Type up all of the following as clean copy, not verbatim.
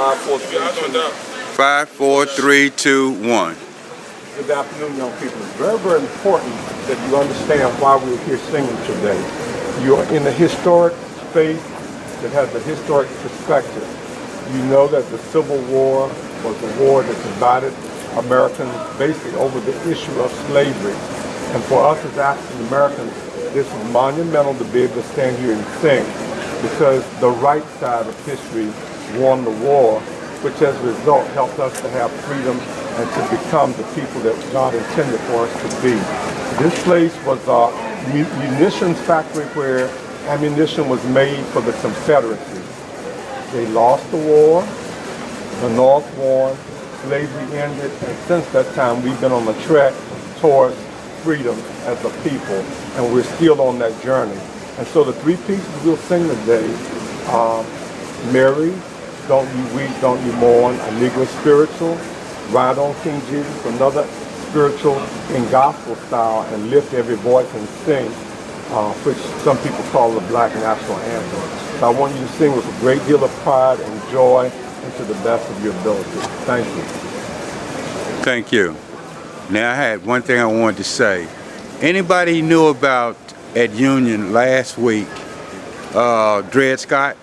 5, 4, 3, 2, 1. Good afternoon, young people. It's very, very important that you understand why we're here singing today. You're in a historic space that has a historic perspective. You know that the Civil War was a war that divided Americans basically over the issue of slavery. And for us as African Americans, this is monumental to be able to stand here and sing, because the right side of history won the war, which as a result helped us to have freedom and to become the people that God intended for us to be. This place was a munitions factory where ammunition was made for the Confederacy. They lost the war, the North won, slavery ended, and since that time we've been on a trek towards freedom as a people, and we're still on that journey. And so the three pieces we'll sing today are Mary, Don't You Weep, Don't You Mourn, a Negro spiritual, Ride on King Jesus, another spiritual in gospel style, and Lift Every Voice and Sing, which some people call the Black National Anthem. So I want you to sing with a great deal of pride and joy and to the best of your ability. Thank you. Thank you. Now I had one thing I wanted to say. Anybody knew about at Union last week, Dred Scott?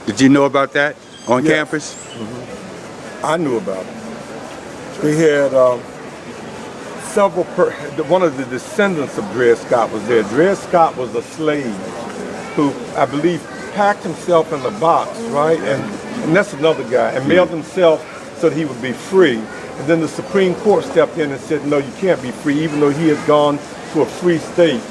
Did you know about that on campus? Mm-hmm. I knew about it. We had one of the descendants of Dred Scott was there. Dred Scott was a slave who, I believe, packed himself in a box, right? And that's another guy, and mailed himself so that he would be free. And then the Supreme Court stepped in and said, no, you can't be free, even though he had gone to a free state.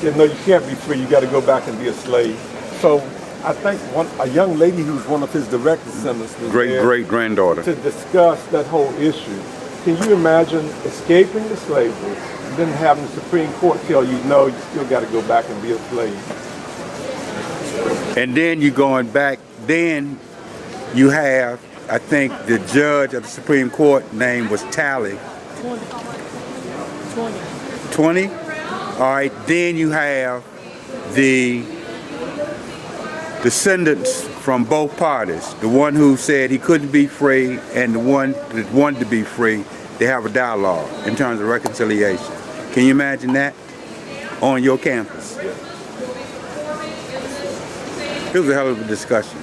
Said, no, you can't be free, you got to go back and be a slave. So I think a young lady who was one of his direct descendants was great-granddaughter to discuss that whole issue. Can you imagine escaping the slavery and then having the Supreme Court tell you, no, you still got to go back and be a slave? And then you're going back, then you have, I think the judge of the Supreme Court name was Talley. 20? All right, then you have the descendants from both parties. The one who said he couldn't be free and the one that wanted to be free. They have a dialogue in terms of reconciliation. Can you imagine that on your campus? It was a hell of a discussion.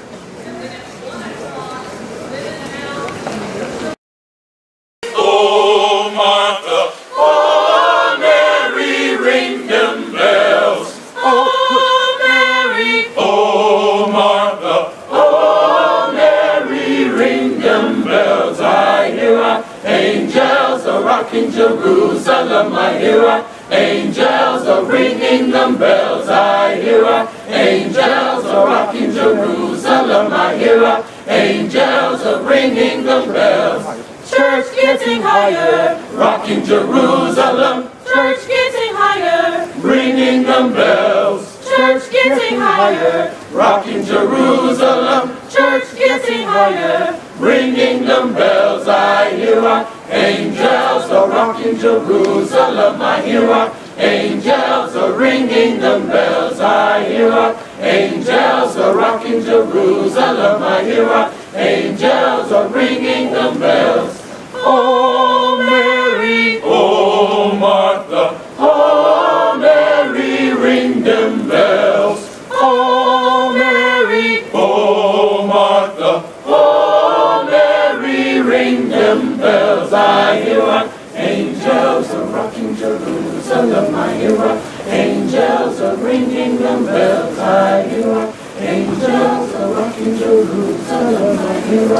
Oh, Martha, oh, Mary, ring them bells. Oh, Mary, oh, Martha, oh, Mary, ring them bells. I hear angels are rocking Jerusalem. I hear angels are ringing them bells. I hear angels are rocking Jerusalem. I hear angels are ringing them bells. Church getting higher, rocking Jerusalem. Church getting higher, ringing them bells. Church getting higher, rocking Jerusalem. Church getting higher, ringing them bells. I hear angels are rocking Jerusalem. I hear angels are ringing them bells. I hear angels are rocking Jerusalem. I hear angels are ringing them bells. Oh, Mary, oh, Martha, oh, Mary, ring them bells. Oh, Mary, oh, Martha, oh, Mary, ring them bells. I hear angels are rocking Jerusalem. I hear angels are ringing them bells. I hear angels are rocking Jerusalem. I hear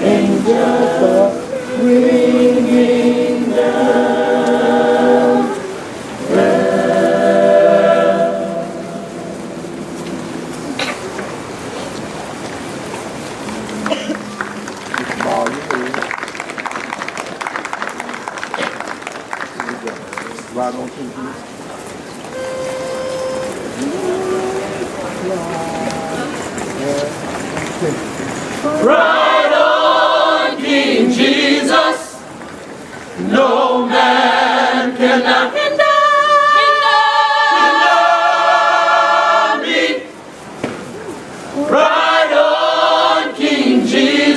angels are ringing them bells. Right on King Jesus. Ride on, King Jesus. No man cannot hinder me. Ride on, King Jesus.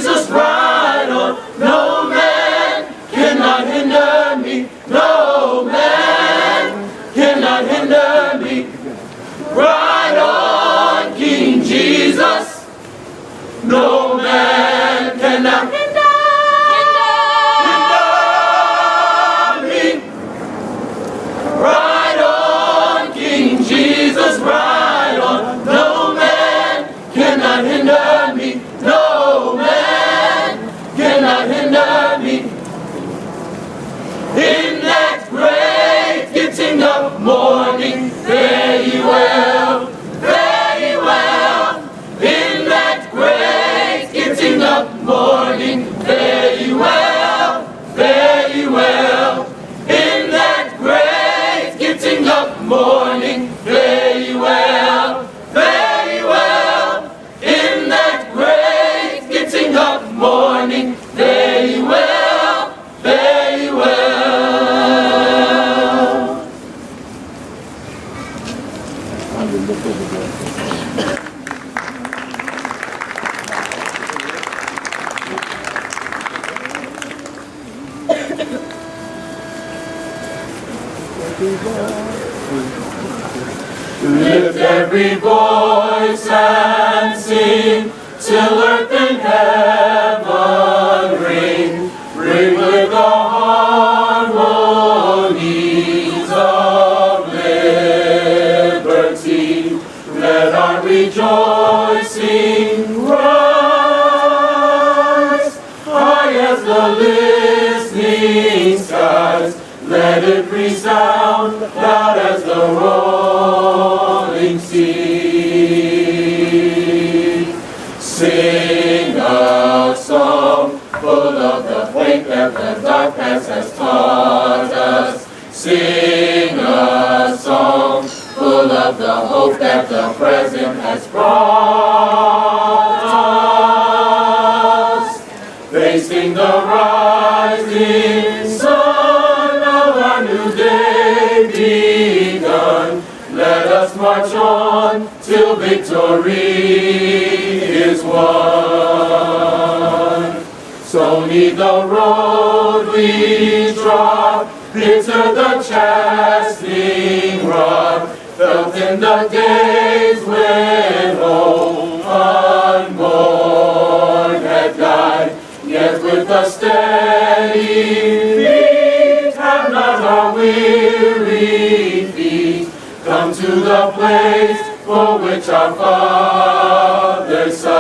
up morning, very well, very well. In that great getting up morning, very well, very well. In that great getting up morning, very well, very well. Lift every voice and sing till earth and heaven ring. Ring with the harmonies of liberty. Let our rejoicing rise high as the listening skies. Let it resound loud as the rolling sea. Sing a song full of the faith that the dark past has taught us. Sing a song full of the hope that the present has brought us. Facing the rising sun of our new day begun, let us march on till victory is won. So need the road we trod, bitter the chastening rod, felt in the days when hope unborn had died. Yet with a steady beat have not our weary feet come to the place for which our fathers sighed.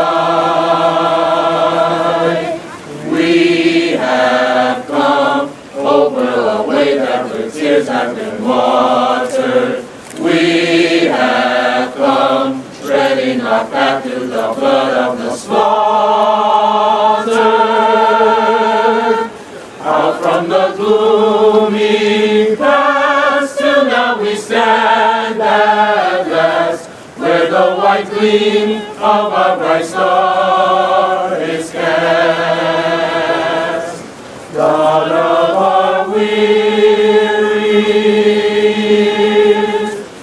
We have come over a way that with tears have been watered. We have come treading our path through the blood of the slaughtered. Out from the gloomy past till now we stand at last, where the white gleam of our bright star is cast. God of our wearies,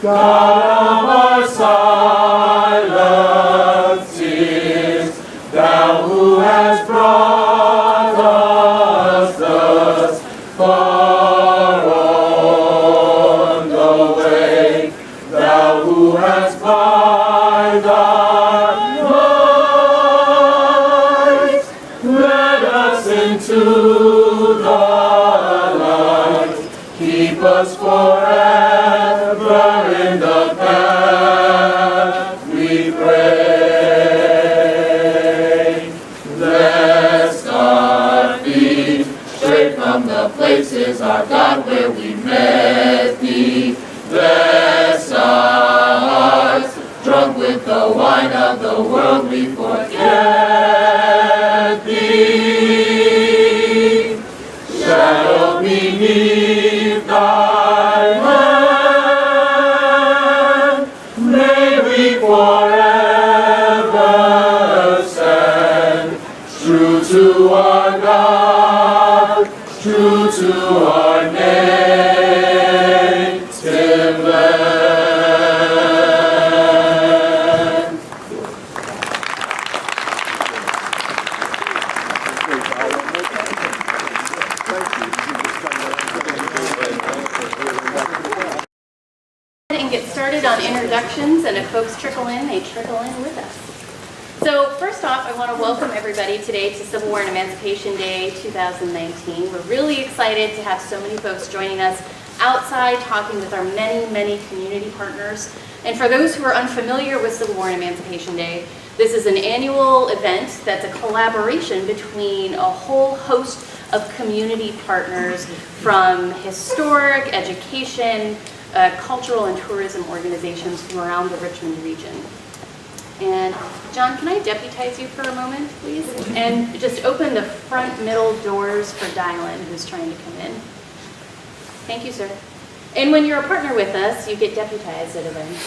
God of our silent tears, thou who hast brought us thus far on the way, thou who hast by thy might led us into the light. Keep us forever in the path we pray. Lest our feet stray from the places, our God, where we met thee. Lest our hearts, drunk with the wine of the world, we forget thee. Shadowed beneath thy hand, may we forever stand, true to our God, true to our native land. And get started on introductions, and if folks trickle in, they trickle in with us. So first off, I want to welcome everybody today to Civil War and Emancipation Day 2019. We're really excited to have so many folks joining us outside talking with our many community partners. And for those who are unfamiliar with Civil War and Emancipation Day, this is an annual event that's a collaboration between a whole host of community partners from historic, education, cultural and tourism organizations from around the Richmond region. And John, can I deputize you for a moment, please? And just open the front middle doors for Dylan, who's trying to come in. Thank you, sir. And when you're a partner with us, you get deputized at events.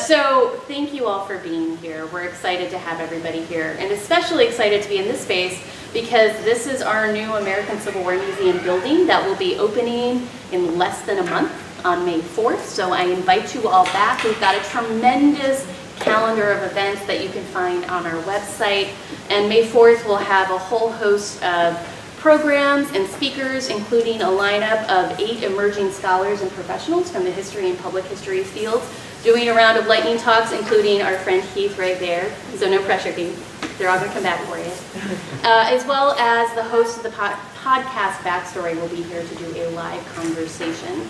So thank you all for being here. We're excited to have everybody here, and especially excited to be in this space because this is our new American Civil War Museum building that will be opening in less than a month on May 4th. So I invite you all back. We've got a tremendous calendar of events that you can find on our website. And May 4th we'll have a whole host of programs and speakers, including a lineup of 8 emerging scholars and professionals from the history and public history fields, doing a round of lightning talks, including our friend Keith right there. So no pressure, Keith. They're all going to come back for you. As well as the host of the podcast Backstory will be here to do a live conversation.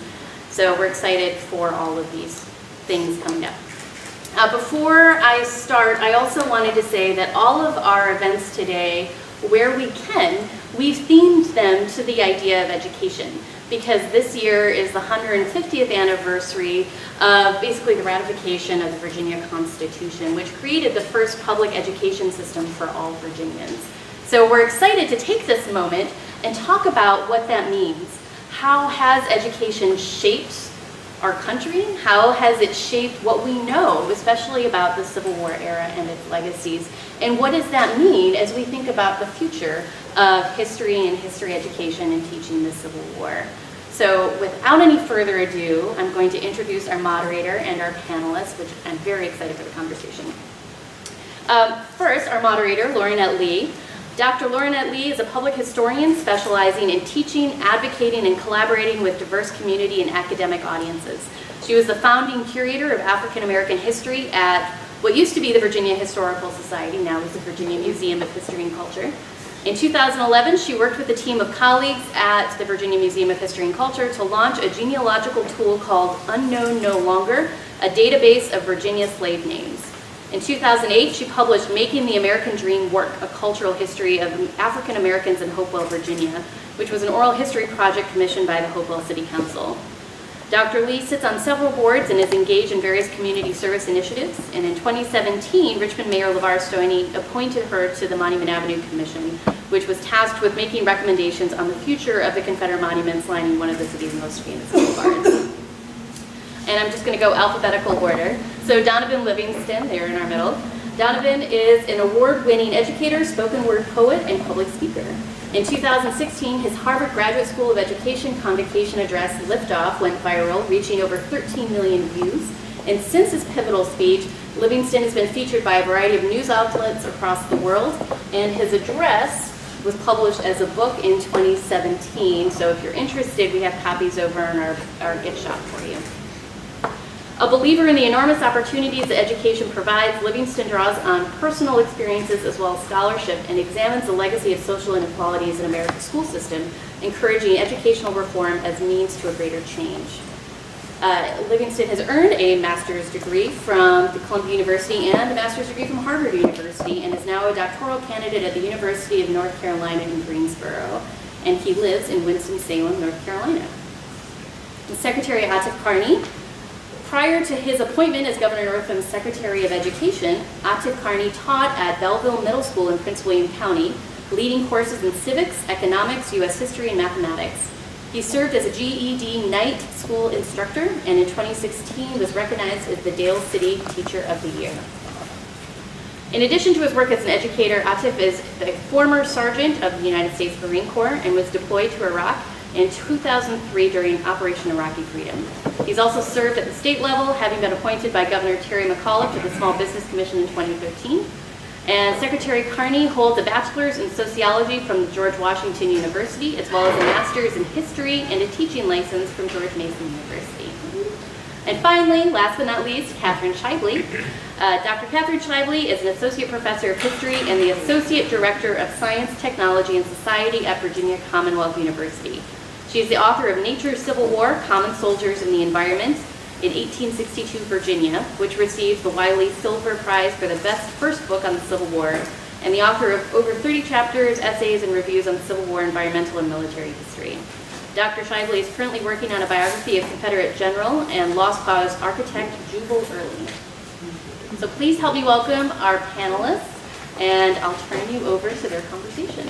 So we're excited for all of these things coming up. Before I start, I also wanted to say that all of our events today, where we can, we've themed them to the idea of education, because this year is the 150th anniversary of basically the ratification of the Virginia Constitution, which created the first public education system for all Virginians. So we're excited to take this moment and talk about what that means. How has education shaped our country? How has it shaped what we know, especially about the Civil War era and its legacies? And what does that mean as we think about the future of history and history education and teaching the Civil War? So without any further ado, I'm going to introduce our moderator and our panelists, which I'm very excited for the conversation. First, our moderator, Lauranett Lee. Dr. Lauranett Lee is a public historian specializing in teaching, advocating, and collaborating with diverse community and academic audiences. She was the founding curator of African American history at what used to be the Virginia Historical Society, now is the Virginia Museum of History and Culture. In 2011, she worked with a team of colleagues at the Virginia Museum of History and Culture to launch a genealogical tool called Unknown No Longer, a database of Virginia slave names. In 2008, she published Making the American Dream Work, a cultural history of African Americans in Hopewell, Virginia, which was an oral history project commissioned by the Hopewell City Council. Dr. Lee sits on several boards and is engaged in various community service initiatives. And in 2017, Richmond Mayor LeVar Stoney appointed her to the Monument Avenue Commission, which was tasked with making recommendations on the future of the Confederate monuments lining one of the city's most famous boulevards. And I'm just going to go alphabetical order. So Donovan Livingston, there in our middle. Donovan is an award-winning educator, spoken word poet, and public speaker. In 2016, his Harvard Graduate School of Education convocation address, Liftoff, went viral, reaching over 13 million views. And since his pivotal speech, Livingston has been featured by a variety of news outlets across the world, and his address was published as a book in 2017. So if you're interested, we have copies over in our gift shop for you. A believer in the enormous opportunities that education provides, Livingston draws on personal experiences as well as scholarship and examines the legacy of social inequalities in America's school system, encouraging educational reform as means to a greater change. Livingston has earned a master's degree from the Columbia University and a master's degree from Harvard University, and is now a doctoral candidate at the University of North Carolina in Greensboro, and he lives in Winston-Salem, North Carolina. And Secretary Atif Qarni. Prior to his appointment as Governor Northam's Secretary of Education, Atif Qarni taught at Belleville Middle School in Prince William County, leading courses in civics, economics, U.S. history, and mathematics. He served as a GED night school instructor, and in 2016 was recognized as the Dale City Teacher of the Year. In addition to his work as an educator, Atif is a former sergeant of the United States Marine Corps and was deployed to Iraq in 2003 during Operation Iraqi Freedom. He's also served at the state level, having been appointed by Governor Terry McAuliffe to the Small Business Commission in 2013. And Secretary Qarni holds a bachelor's in sociology from George Washington University, as well as a master's in history and a teaching license from George Mason University. And finally, last but not least, Kathryn Shively. Dr. Kathryn Shively is an associate professor of history and the associate director of science, technology, and society at Virginia Commonwealth University. She is the author of Nature's Civil War, Common Soldiers and the Environment in 1862 Virginia, which received the Wiley Silver Prize for the best first book on the Civil War, and the author of over 30 chapters, essays, and reviews on Civil War, environmental, and military history. Dr. Shively is currently working on a biography of Confederate General and Lost Cause architect Jubal Early. So please help me welcome our panelists, and I'll turn you over to their conversation.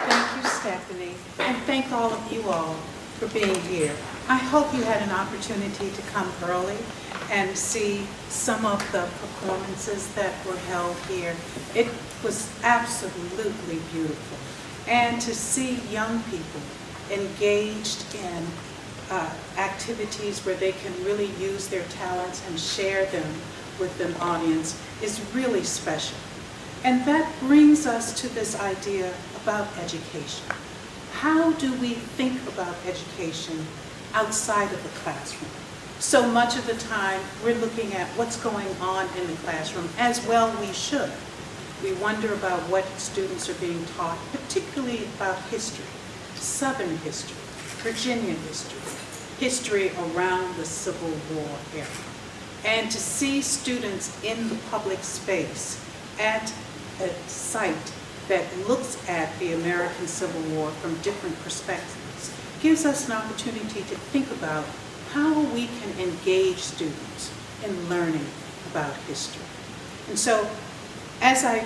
Thank you, Stephanie, and thank all of you all for being here. I hope you had an opportunity to come early and see some of the performances that were held here. It was absolutely beautiful. And to see young people engaged in activities where they can really use their talents and share them with an audience is really special. And that brings us to this idea about education. How do we think about education outside of the classroom? So much of the time, we're looking at what's going on in the classroom, as well we should. We wonder about what students are being taught, particularly about history, Southern history, Virginia history, history around the Civil War era. And to see students in the public space at a site that looks at the American Civil War from different perspectives gives us an opportunity to think about how we can engage students in learning about history. And so, as I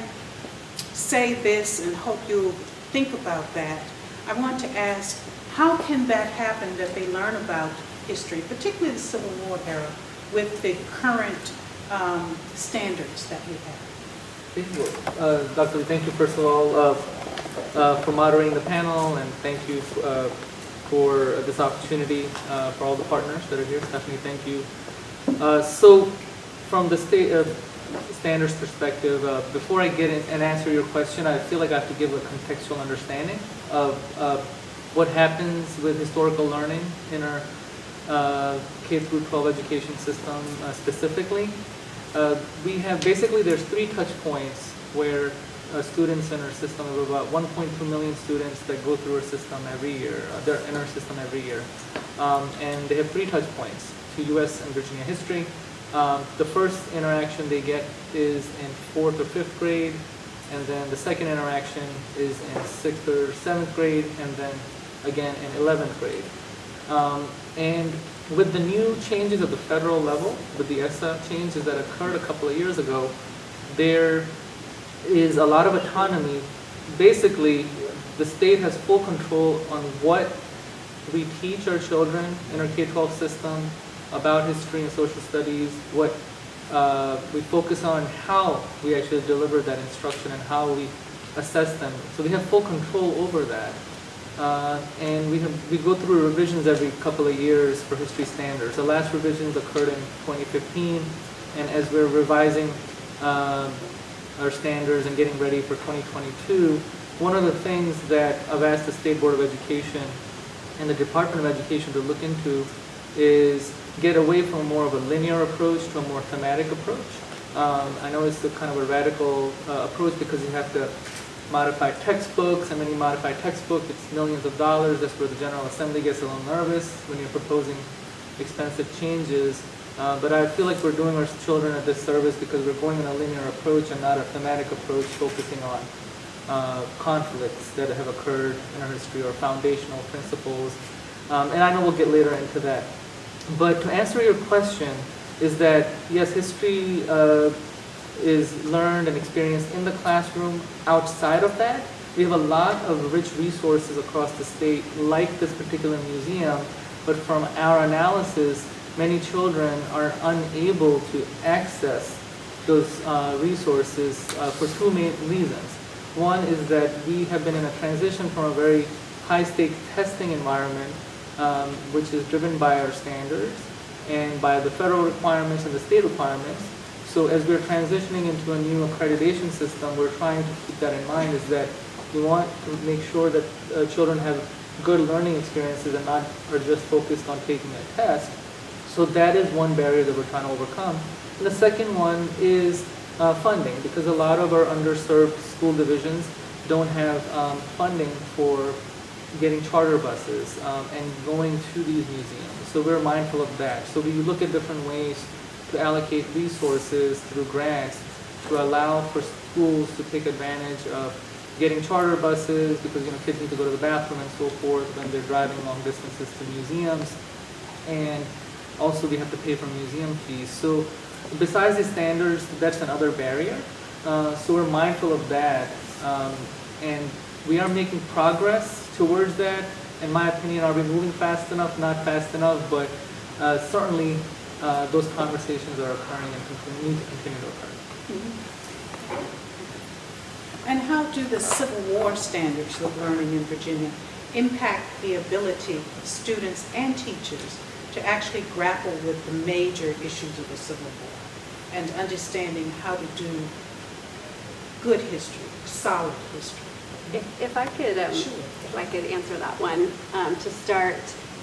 say this and hope you'll think about that, I want to ask, how can that happen that they learn about history, particularly the Civil War era, with the current standards that we have? Thank you. Dr. Lee, thank you first of all for moderating the panel, and thank you for this opportunity for all the partners that are here. Stephanie, thank you. So from the standards perspective, before I get in and answer your question, I feel like I have to give a contextual understanding of what happens with historical learning in our K-12 education system specifically. We have basically, there's 3 touch points where students in our system, of about 1.2 million students that go through our system every year, they're in our system every year. And they have 3 touch points to US and Virginia history. The first interaction they get is in 4th or 5th grade, and then the second interaction is in 6th or 7th grade, and then again in 11th grade. And with the new changes at the federal level, with the ESSA changes that occurred a couple of years ago, there is a lot of autonomy. Basically, the state has full control on what we teach our children in our K-12 system about history and social studies, what we focus on, how we actually deliver that instruction, and how we assess them. So we have full control over that. And we go through revisions every couple of years for history standards. The last revisions occurred in 2015, and as we're revising our standards and getting ready for 2022, one of the things that I've asked the State Board of Education and the Department of Education to look into is get away from more of a linear approach to a more thematic approach. I know it's kind of a radical approach because you have to modify textbooks, and when you modify textbook, it's millions of dollars. That's where the General Assembly gets a little nervous when you're proposing expensive changes. But I feel like we're doing our children a disservice because we're going in a linear approach and not a thematic approach focusing on conflicts that have occurred in our history or foundational principles. And I know we'll get later into that. But to answer your question is that, yes, history is learned and experienced in the classroom. Outside of that, we have a lot of rich resources across the state, like this particular museum, but from our analysis, many children are unable to access those resources for 2 main reasons. One is that we have been in a transition from a very high-stake testing environment, which is driven by our standards and by the federal requirements and the state requirements. So as we're transitioning into a new accreditation system, we're trying to keep that in mind, is that we want to make sure that children have good learning experiences and not are just focused on taking a test. So that is one barrier that we're trying to overcome. And the second one is funding, because a lot of our underserved school divisions don't have funding for getting charter buses and going to these museums. So we're mindful of that. So we look at different ways to allocate resources through grants to allow for schools to take advantage of getting charter buses, because kids need to go to the bathroom and so forth when they're driving long distances to museums. and also we have to pay for museum fees. So besides the standards, that's another barrier. So we're mindful of that, and we are making progress towards that. In my opinion, are we moving fast enough? Not fast enough, but certainly those conversations are occurring and need to continue to occur. And how do the Civil War standards of learning in Virginia impact the ability of students and teachers to actually grapple with the major issues of the Civil War and understanding how to do good history, solid history? If I could, Sure. if I could answer that one to start.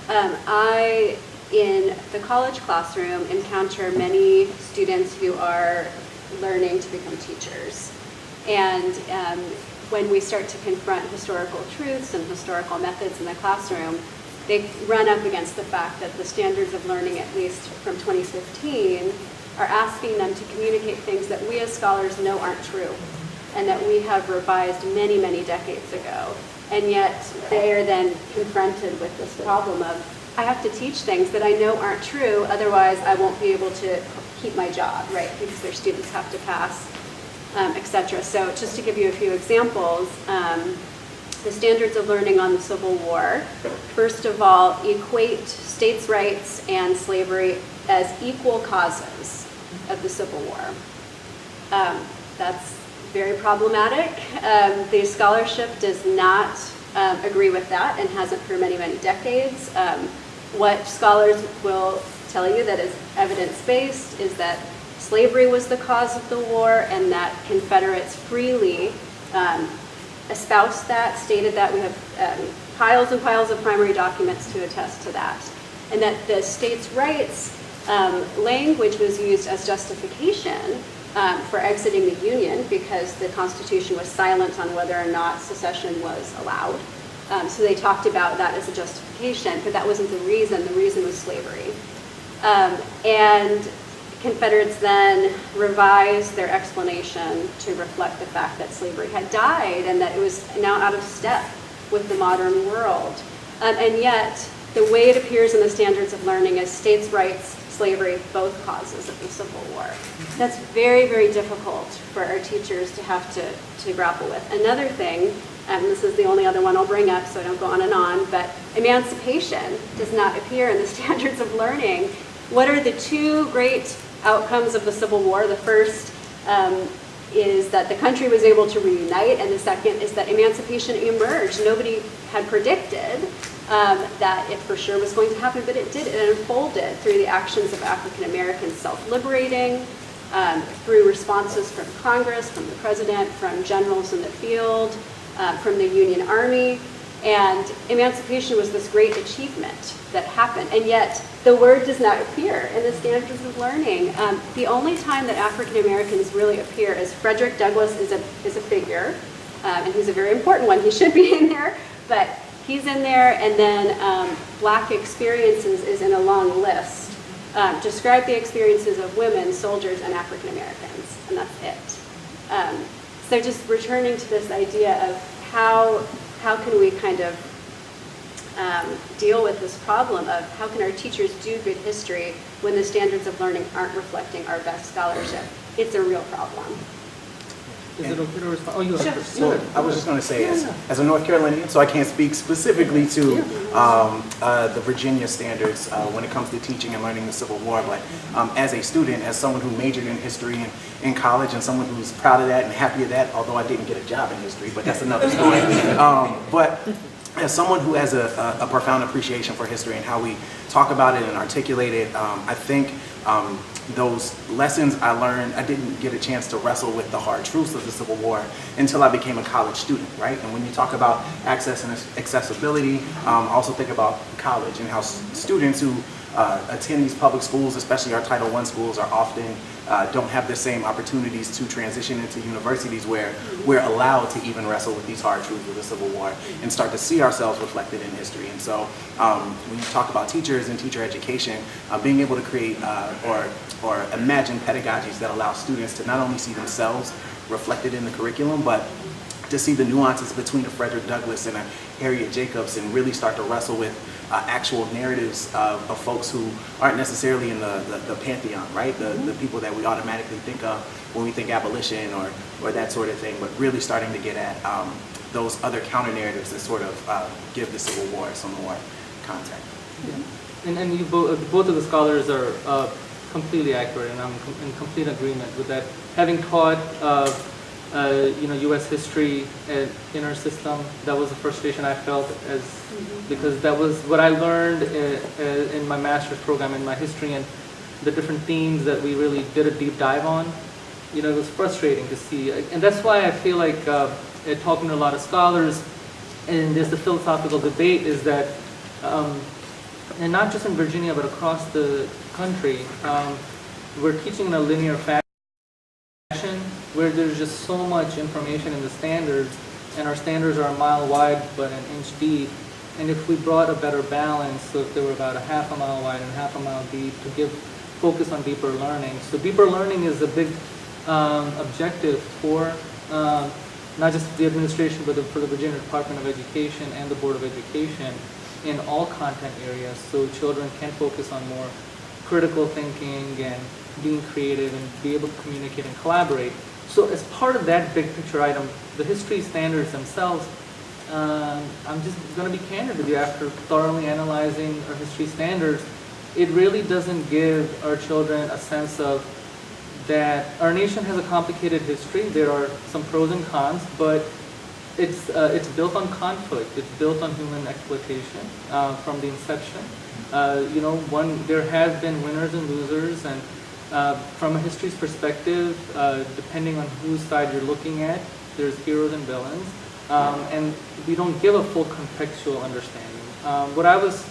I, in the college classroom, encounter many students who are learning to become teachers. And when we start to confront historical truths and historical methods in the classroom, they run up against the fact that the standards of learning, at least from 2015, are asking them to communicate things that we as scholars know aren't true and that we have revised many, many decades ago. And yet they are then confronted with this problem of, I have to teach things that I know aren't true, otherwise I won't be able to keep my job, right? Because their students have to pass, etc. So just to give you a few examples, the standards of learning on the Civil War, first of all, equate states' rights and slavery as equal causes of the Civil War. That's very problematic. The scholarship does not agree with that and hasn't for many, many decades. What scholars will tell you that is evidence-based is that slavery was the cause of the war and that Confederates freely espoused that, stated that. We have piles and piles of primary documents to attest to that. And that the states' rights language was used as justification for exiting the Union because the Constitution was silent on whether or not secession was allowed. So they talked about that as a justification, but that wasn't the reason. The reason was slavery. And Confederates then revised their explanation to reflect the fact that slavery had died and that it was now out of step with the modern world. And yet, the way it appears in the standards of learning is states' rights, slavery, both causes of the Civil War. That's very, very difficult for our teachers to have to grapple with. Another thing, and this is the only other one I'll bring up so I don't go on, but emancipation does not appear in the standards of learning. What are the two great outcomes of the Civil War? The first is that the country was able to reunite, and the second is that emancipation emerged. Nobody had predicted that it for sure was going to happen, but it did. It unfolded through the actions of African Americans self-liberating, through responses from Congress, from the president, from generals in the field, from the Union Army. And emancipation was this great achievement that happened, and yet the word does not appear in the standards of learning. The only time that African Americans really appear is Frederick Douglass is a figure, and he's a very important one. He should be in there, but he's in there, and then Black experiences is in a long list. Describe the experiences of women, soldiers, and African Americans, and that's it. So just returning to this idea of how can we kind of deal with this problem of how can our teachers do good history when the standards of learning aren't reflecting our best scholarship? It's a real problem. Is it okay to respond? Oh, you Sure. have So I was just going to say, as a North Carolinian, so I can't speak specifically to the Virginia standards when it comes to teaching and learning the Civil War, but as a student, as someone who majored in history in college, and someone who's proud of that and happy of that, although I didn't get a job in history, but that's another story. But as someone who has a profound appreciation for history and how we talk about it and articulate it, I think those lessons I learned, I didn't get a chance to wrestle with the hard truths of the Civil War until I became a college student, right? And when you talk about access and accessibility, also think about college and how students who attend these public schools, especially our Title I schools, are often don't have the same opportunities to transition into universities where we're allowed to even wrestle with these hard truths of the Civil War and start to see ourselves reflected in history. And so when you talk about teachers and teacher education, being able to create or imagine pedagogies that allow students to not only see themselves reflected in the curriculum, but to see the nuances between a Frederick Douglass and a Harriet Jacobs and really start to wrestle with actual narratives of folks who aren't necessarily in the pantheon, right? The people that we automatically think of when we think abolition or that sort of thing, but really starting to get at those other counter narratives that sort of give the Civil War some more context. Yeah. And you both of the scholars are completely accurate, and I'm in complete agreement with that. Having taught U.S. history in our system, that was the frustration I felt because that was what I learned in my master's program in my history, and the different themes that we really did a deep dive on. It was frustrating to see, and that's why I feel like talking to a lot of scholars, and there's the philosophical debate is that, and not just in Virginia but across the country, we're teaching in a linear fashion where there's just so much information in the standards, and our standards are a mile wide but an inch deep. And if we brought a better balance, so if they were about a half a mile wide and half a mile deep, to give focus on deeper learning. So deeper learning is a big objective for not just the administration, but for the Virginia Department of Education and the Board of Education in all content areas, so children can focus on more critical thinking and being creative and be able to communicate and collaborate. So as part of that big picture item, the history standards themselves, I'm just going to be candid with you, after thoroughly analyzing our history standards, it really doesn't give our children a sense of that our nation has a complicated history. There are some pros and cons, but it's built on conflict. It's built on human exploitation from the inception. There have been winners and losers, and from a history's perspective, depending on whose side you're looking at, there's heroes and villains, and we don't give a full contextual understanding. What I was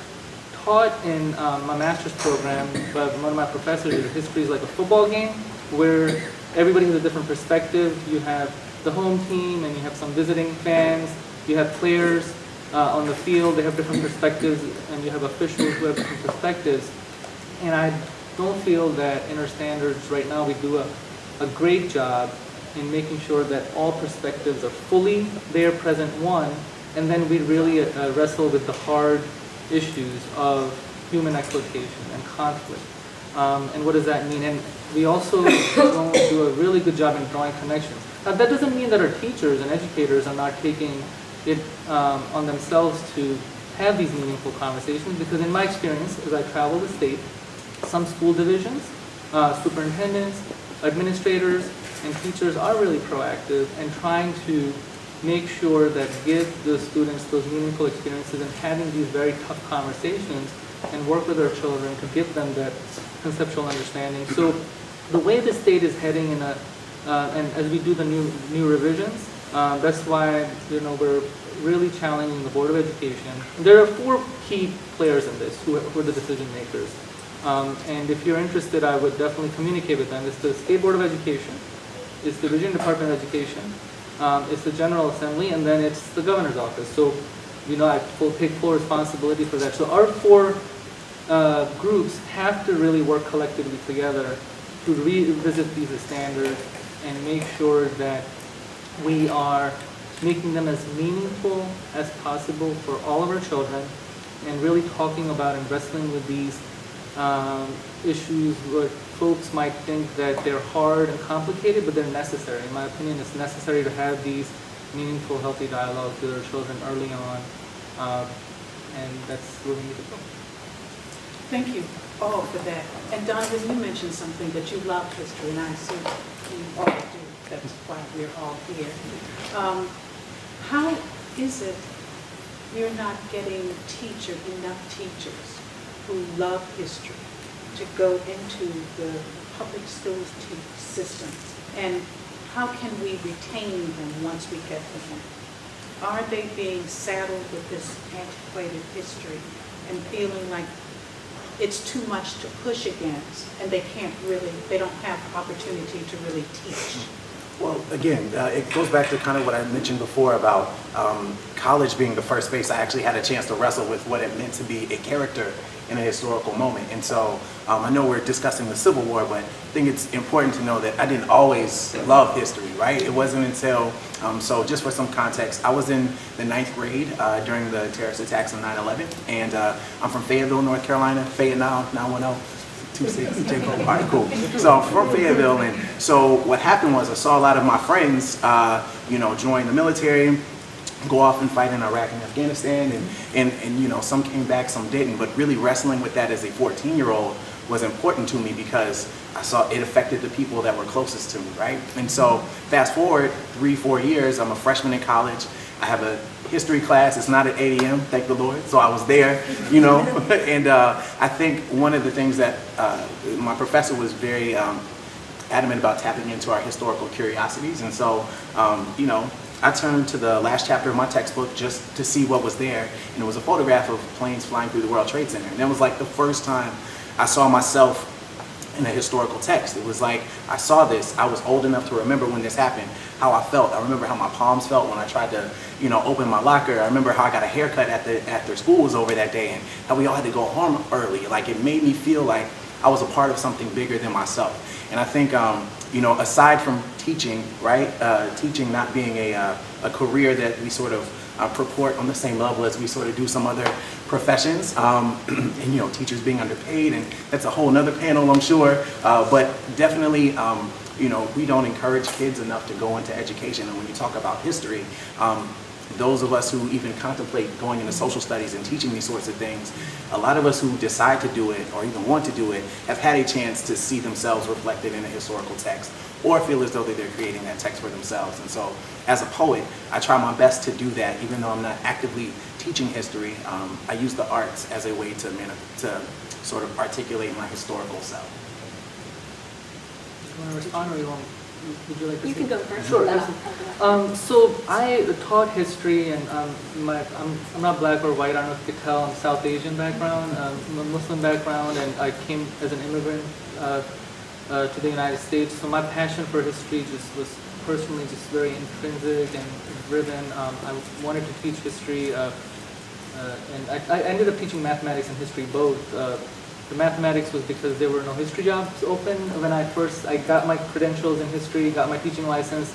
taught in my master's program by one of my professors is history is like a football game where everybody has a different perspective. You have the home team and you have some visiting fans, you have players on the field, they have different perspectives, and you have officials who have different perspectives. And I don't feel that in our standards right now we do a great job in making sure that all perspectives are fully there, present, one, and then we really wrestle with the hard issues of human exploitation and conflict. And what does that mean? And we also don't do a really good job in drawing connections. Now, that doesn't mean that our teachers and educators are not taking it on themselves to have these meaningful conversations, because in my experience, as I travel the state, some school divisions, superintendents, administrators, and teachers are really proactive and trying to make sure that give the students those meaningful experiences and having these very tough conversations and work with our children to give them that conceptual understanding. So the way the state is heading in and as we do the new revisions, that's why we're really challenging the Board of Education. There are 4 key players in this who are the decision makers. And if you're interested, I would definitely communicate with them. It's the State Board of Education, it's the Virginia Department of Education, it's the General Assembly, and then it's the Governor's Office. So, I take full responsibility for that. So our 4 groups have to really work collectively together to revisit these standards and make sure that we are making them as meaningful as possible for all of our children, and really talking about and wrestling with these issues where folks might think that they're hard and complicated, but they're necessary. In my opinion, it's necessary to have these meaningful, healthy dialogues with our children early on, and that's where we need to go. Thank you all for that. And Donovan, you mentioned something that you love history, and I assume you all do. That's why we're all here. How is it you're not getting enough teachers who love history to go into the public schools system? And how can we retain them once we get them? Are they being saddled with this antiquated history and feeling like it's too much to push against, and they don't have the opportunity to really teach? Well, again, it goes back to kind of what I mentioned before about college being the first space I actually had a chance to wrestle with what it meant to be a character in a historical moment. And so I know we're discussing the Civil War, but I think it's important to know that I didn't always love history, right? It wasn't until, so just for some context, I was in the 9th grade during the terrorist attacks on 9/11, and I'm from Fayetteville, North Carolina, Fayetteville, 910. All right, cool. So I'm from Fayetteville, and so what happened was I saw a lot of my friends, join the military, go off and fight in Iraq and Afghanistan, and some came back, some didn't, but really wrestling with that as a 14-year-old was important to me because I saw it affected the people that were closest to me, right? And so fast forward 3-4 years, I'm a freshman in college. I have a history class. It's not at 8 a.m., thank the Lord. So I was there, and I think one of the things that my professor was very adamant about tapping into our historical curiosities. And so, I turned to the last chapter of my textbook just to see what was there. And it was a photograph of planes flying through the World Trade Center. And that was like the first time I saw myself in a historical text. It was like, I saw this, I was old enough to remember when this happened, how I felt. I remember how my palms felt when I tried to, open my locker. I remember how I got a haircut after school was over that day, and how we all had to go home early. Like, it made me feel like I was a part of something bigger than myself. And I think, aside from teaching, right, teaching not being a career that we sort of purport on the same level as we sort of do some other professions, and teachers being underpaid, and that's a whole nother panel, I'm sure, but definitely we don't encourage kids enough to go into education. And when you talk about history, those of us who even contemplate going into social studies and teaching these sorts of things, a lot of us who decide to do it or even want to do it have had a chance to see themselves reflected in a historical text, or feel as though that they're creating that text for themselves. And so as a poet, I try my best to do that, even though I'm not actively teaching history. I use the arts as a way to sort of articulate my historical self. You want to respond, or would you like to You say? can go first. Sure. Yeah. So I taught history, and I'm not black or white. I don't know if you could tell. I'm South Asian background, I'm a Muslim background, and I came as an immigrant to the United States. So my passion for history was personally just very intrinsic and driven. I wanted to teach history, and I ended up teaching mathematics and history both. The mathematics was because there were no history jobs open when I got my credentials in history, got my teaching license.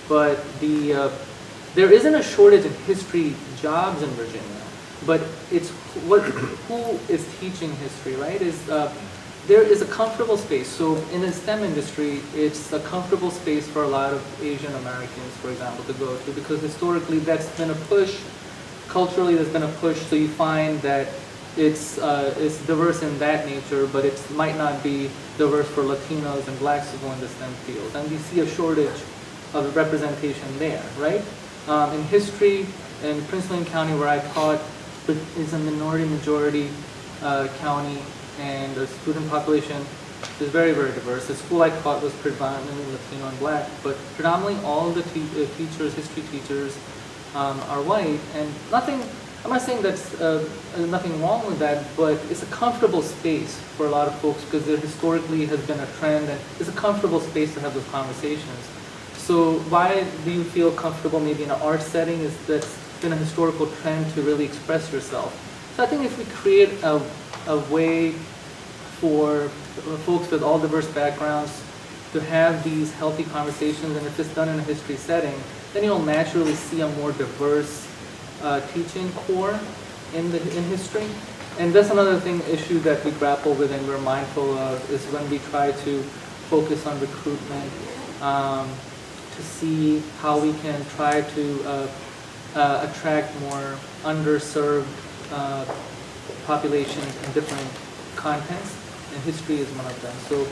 But there isn't a shortage in history jobs in Virginia, but it's who is teaching history, right? There is a comfortable space. So in the STEM industry, it's a comfortable space for a lot of Asian Americans, for example, to go to, because historically that's been a push. Culturally, there's been a push. So you find that it's diverse in that nature, but it might not be diverse for Latinos and blacks to go in the STEM field. And we see a shortage of representation there, right? In history, in Prince William County, where I taught, is a minority-majority county, and the student population is very, very diverse. The school I taught was predominantly Latino and black, but predominantly all the teachers, history teachers, are white, and I'm not saying that's nothing wrong with that, but it's a comfortable space for a lot of folks because there historically has been a trend, and it's a comfortable space to have those conversations. So why do you feel comfortable maybe in an art setting? That's been a historical trend to really express yourself. So I think if we create a way for folks with all diverse backgrounds to have these healthy conversations, and if it's done in a history setting, then you'll naturally see a more diverse teaching core in history. And that's another issue that we grapple with and we're mindful of, is when we try to focus on recruitment, to see how we can try to attract more underserved populations in different contents, and history is one of them. So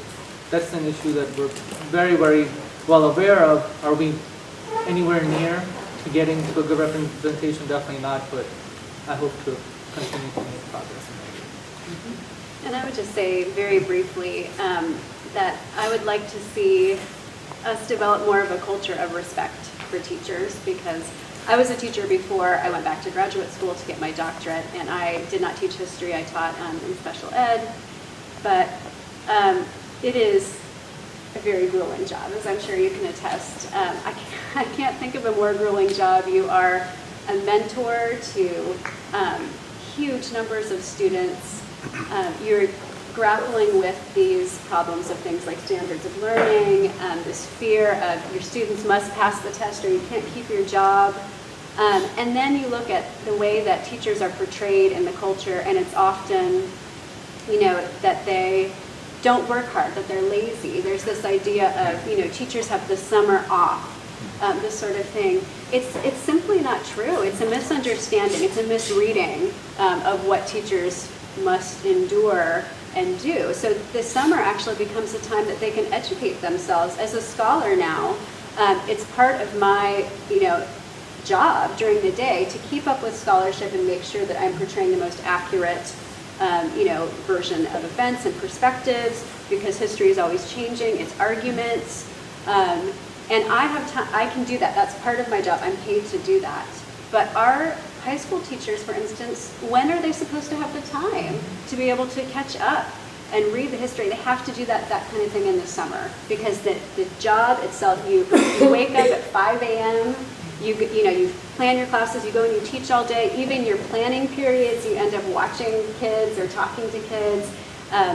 that's an issue that we're very, very well aware of. Are we anywhere near to getting to a good representation? Definitely not, but I hope to continue to make progress in that area. And I would just say very briefly that I would like to see us develop more of a culture of respect for teachers, because I was a teacher before I went back to graduate school to get my doctorate, and I did not teach history. I taught in special ed, but it is a very grueling job, as I'm sure you can attest. I can't think of a more grueling job. You are a mentor to huge numbers of students. You're grappling with these problems of things like standards of learning, this fear of your students must pass the test or you can't keep your job. And then you look at the way that teachers are portrayed in the culture, and it's often, that they don't work hard, that they're lazy. There's this idea of, teachers have the summer off, this sort of thing. It's simply not true. It's a misunderstanding. It's a misreading of what teachers must endure and do. So the summer actually becomes a time that they can educate themselves. As a scholar now, it's part of my, job during the day to keep up with scholarship and make sure that I'm portraying the most accurate, version of events and perspectives, because history is always changing. It's arguments, and I can do that. That's part of my job. I'm paid to do that. But our high school teachers, for instance, when are they supposed to have the time to be able to catch up and read the history? They have to do that kind of thing in the summer, because the job itself, you wake up at 5 a.m., you plan your classes, you go and you teach all day. Even your planning periods, you end up watching kids or talking to kids.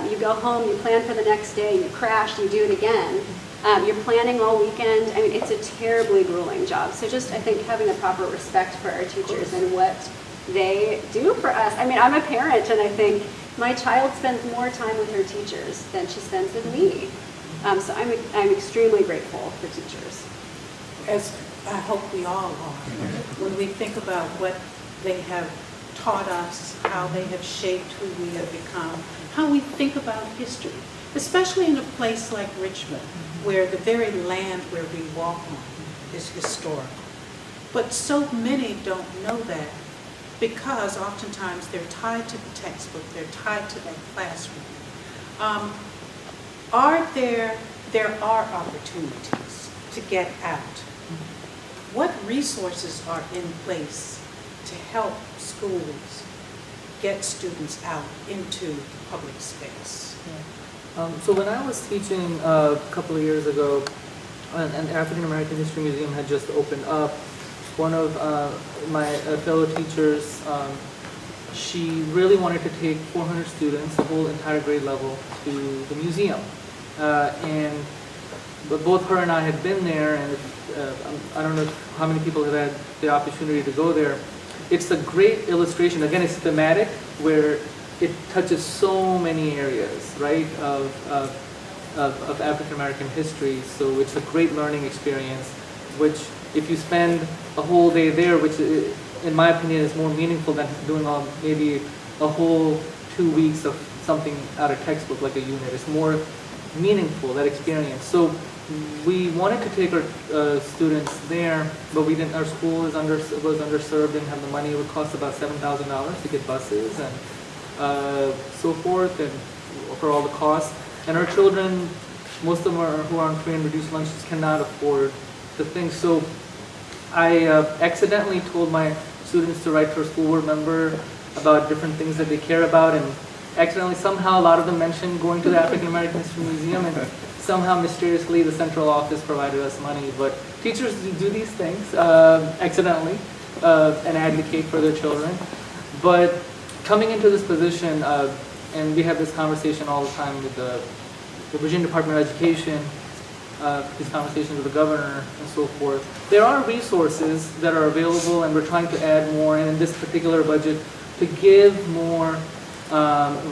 You go home, you plan for the next day, you crash, you do it again. You're planning all weekend. I mean, it's a terribly grueling job. So just, I think, having a proper respect for our teachers and what they do for us. I mean, I'm a parent, and I think my child spends more time with her teachers than she spends with me. So I'm extremely grateful for teachers. As I hope we all are, when we think about what they have taught us, how they have shaped who we have become, how we think about history, especially in a place like Richmond, where the very land where we walk on is historical. But so many don't know that, because oftentimes they're tied to the textbook, they're tied to that classroom. There are opportunities to get out. What resources are in place to help schools get students out into public space? So when I was teaching a couple of years ago, an African American History Museum had just opened up. One of my fellow teachers, she really wanted to take 400 students, the whole entire grade level, to the museum. But both her and I had been there, and I don't know how many people have had the opportunity to go there. It's a great illustration. Again, it's thematic, where it touches so many areas, right, of African American history. So it's a great learning experience, which if you spend a whole day there, which in my opinion is more meaningful than doing maybe a whole 2 weeks of something out of textbook like a unit. It's more meaningful, that experience. So we wanted to take our students there, but we didn't. Our school was underserved, didn't have the money. It would cost about $7,000 to get buses and so forth, and for all the costs. And our children, most of them who are on free and reduced lunches, cannot afford the thing. So I accidentally told my students to write to a school board member about different things that they care about, and accidentally somehow a lot of them mentioned going to the African American History Museum, and somehow mysteriously the central office provided us money. But teachers do these things accidentally and advocate for their children. But coming into this position, and we have this conversation all the time with the Virginia Department of Education, these conversations with the governor and so forth. There are resources that are available, and we're trying to add more, and in this particular budget, to give more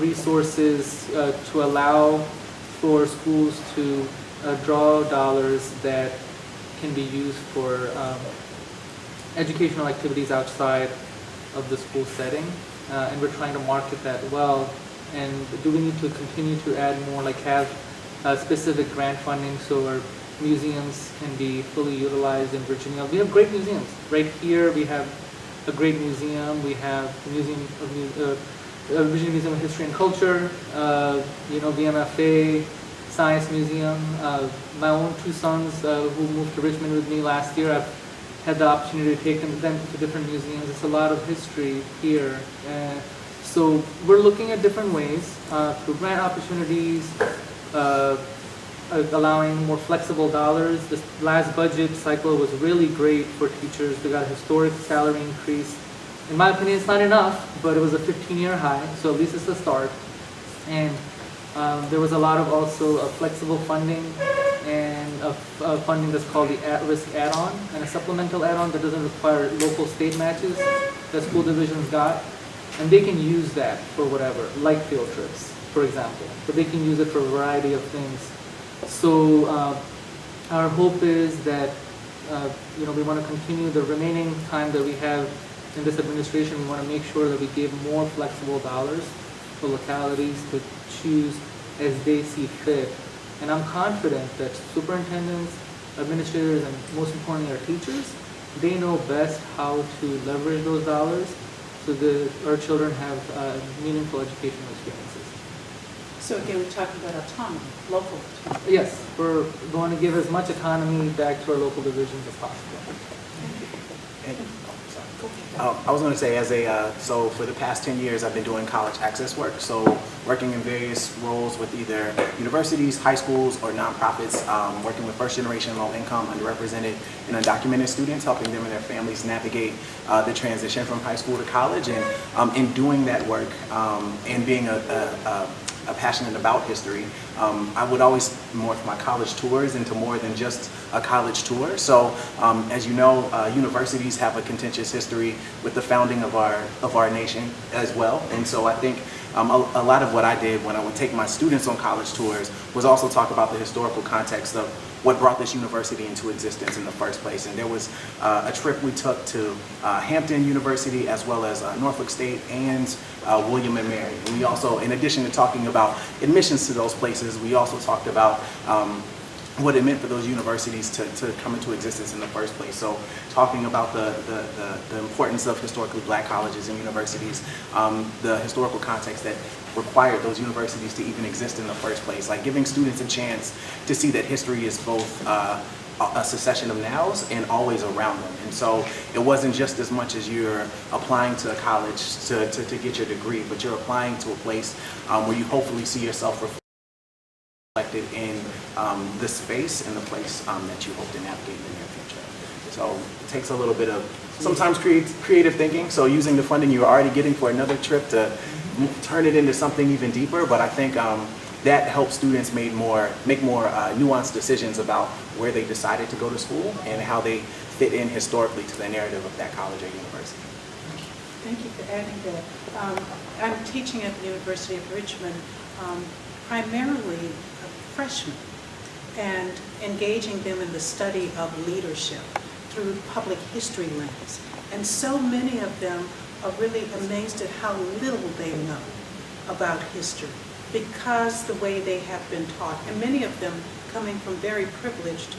resources to allow for schools to draw dollars that can be used for educational activities outside of the school setting, and we're trying to market that well. And do we need to continue to add more, like have specific grant funding so our museums can be fully utilized in Virginia? We have great museums. Right here we have a great museum. We have the Virginia Museum of History and Culture, VMFA, Science Museum. My own two sons who moved to Richmond with me last year, I've had the opportunity to take them to different museums. It's a lot of history here. So we're looking at different ways through grant opportunities, allowing more flexible dollars. This last budget cycle was really great for teachers. We got a historic salary increase In my opinion, it's not enough, but it was a 15-year high, so at least it's a start. And there was a lot of also flexible funding and funding that's called the at-risk add-on, and a supplemental add-on that doesn't require local state matches that school divisions got. And they can use that for whatever, like field trips, for example. But they can use it for a variety of things. So our hope is that we want to continue the remaining time that we have in this administration. We want to make sure that we give more flexible dollars for localities to choose as they see fit. And I'm confident that superintendents, administrators, and most importantly our teachers, they know best how to leverage those dollars so that our children have meaningful educational experiences. So again, we're talking about autonomy, local autonomy. Yes, we're going to give as much autonomy back to our local divisions as possible. I was going to say, so for the past 10 years, I've been doing college access work. So working in various roles with either universities, high schools, or nonprofits, working with first generation, low income, underrepresented, and undocumented students, helping them and their families navigate the transition from high school to college. And in doing that work and being passionate about history, I would always morph my college tours into more than just a college tour. So as you know, universities have a contentious history with the founding of our nation as well. And so I think a lot of what I did when I would take my students on college tours was also talk about the historical context of what brought this university into existence in the first place. And there was a trip we took to Hampton University, as well as Norfolk State and William and Mary. And we also, in addition to talking about admissions to those places, we also talked about what it meant for those universities to come into existence in the first place. So talking about the importance of historically black colleges and universities, the historical context that required those universities to even exist in the first place, like giving students a chance to see that history is both a succession of nows and always around them. And so it wasn't just as much as you're applying to a college to get your degree, but you're applying to a place where you hopefully see yourself reflected in the space and the place that you hope to navigate in the near future. So it takes a little bit of sometimes creative thinking. So using the funding you're already getting for another trip to turn it into something even deeper. But I think that helps students make more nuanced decisions about where they decided to go to school and how they fit in historically to the narrative of that college or university. Thank you for adding that. I'm teaching at the University of Richmond, primarily freshmen, and engaging them in the study of leadership through public history lens. And so many of them are really amazed at how little they know about history because the way they have been taught, and many of them coming from very privileged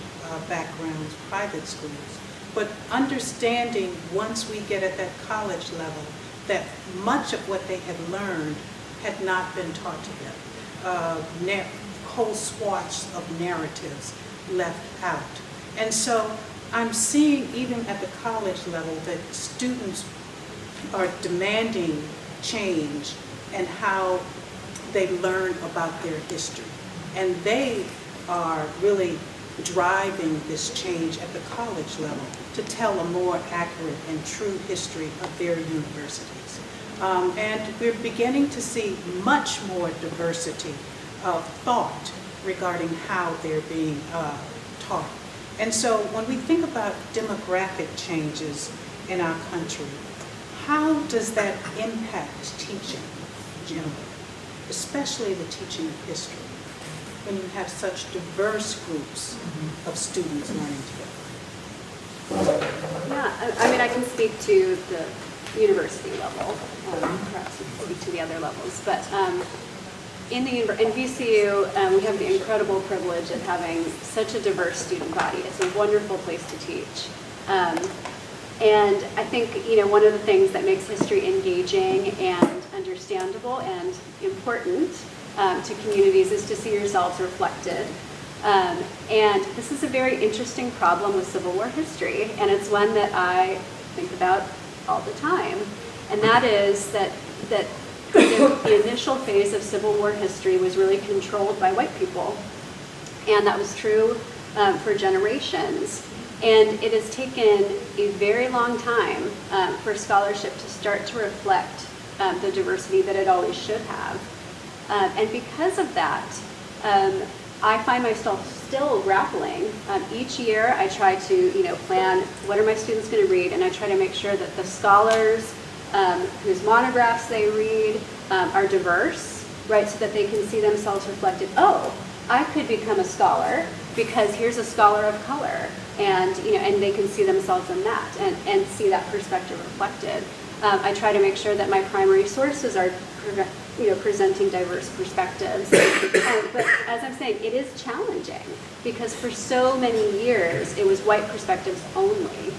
backgrounds, private schools, but understanding once we get at that college level that much of what they had learned had not been taught to them. Whole swaths of narratives left out. And so I'm seeing even at the college level that students are demanding change and how they learn about their history. And they are really driving this change at the college level to tell a more accurate and true history of their universities. And we're beginning to see much more diversity of thought regarding how they're being taught. And so when we think about demographic changes in our country, how does that impact teaching generally, especially the teaching of history, when you have such diverse groups of students learning together? Yeah, I mean, I can speak to the university level, perhaps you can speak to the other levels, but in VCU, we have the incredible privilege of having such a diverse student body. It's a wonderful place to teach. And I think, one of the things that makes history engaging and understandable and important to communities is to see yourselves reflected. And this is a very interesting problem with Civil War history, and it's one that I think about all the time. And that is that the initial phase of Civil War history was really controlled by white people. And that was true for generations. And it has taken a very long time for scholarship to start to reflect the diversity that it always should have. And because of that, I find myself still grappling. Each year I try to plan what are my students going to read, and I try to make sure that the scholars whose monographs they read are diverse, right, so that they can see themselves reflected. Oh, I could become a scholar because here's a scholar of color, and and they can see themselves in that and see that perspective reflected. I try to make sure that my primary sources are presenting diverse perspectives. But as I'm saying, it is challenging because for so many years it was white perspectives only.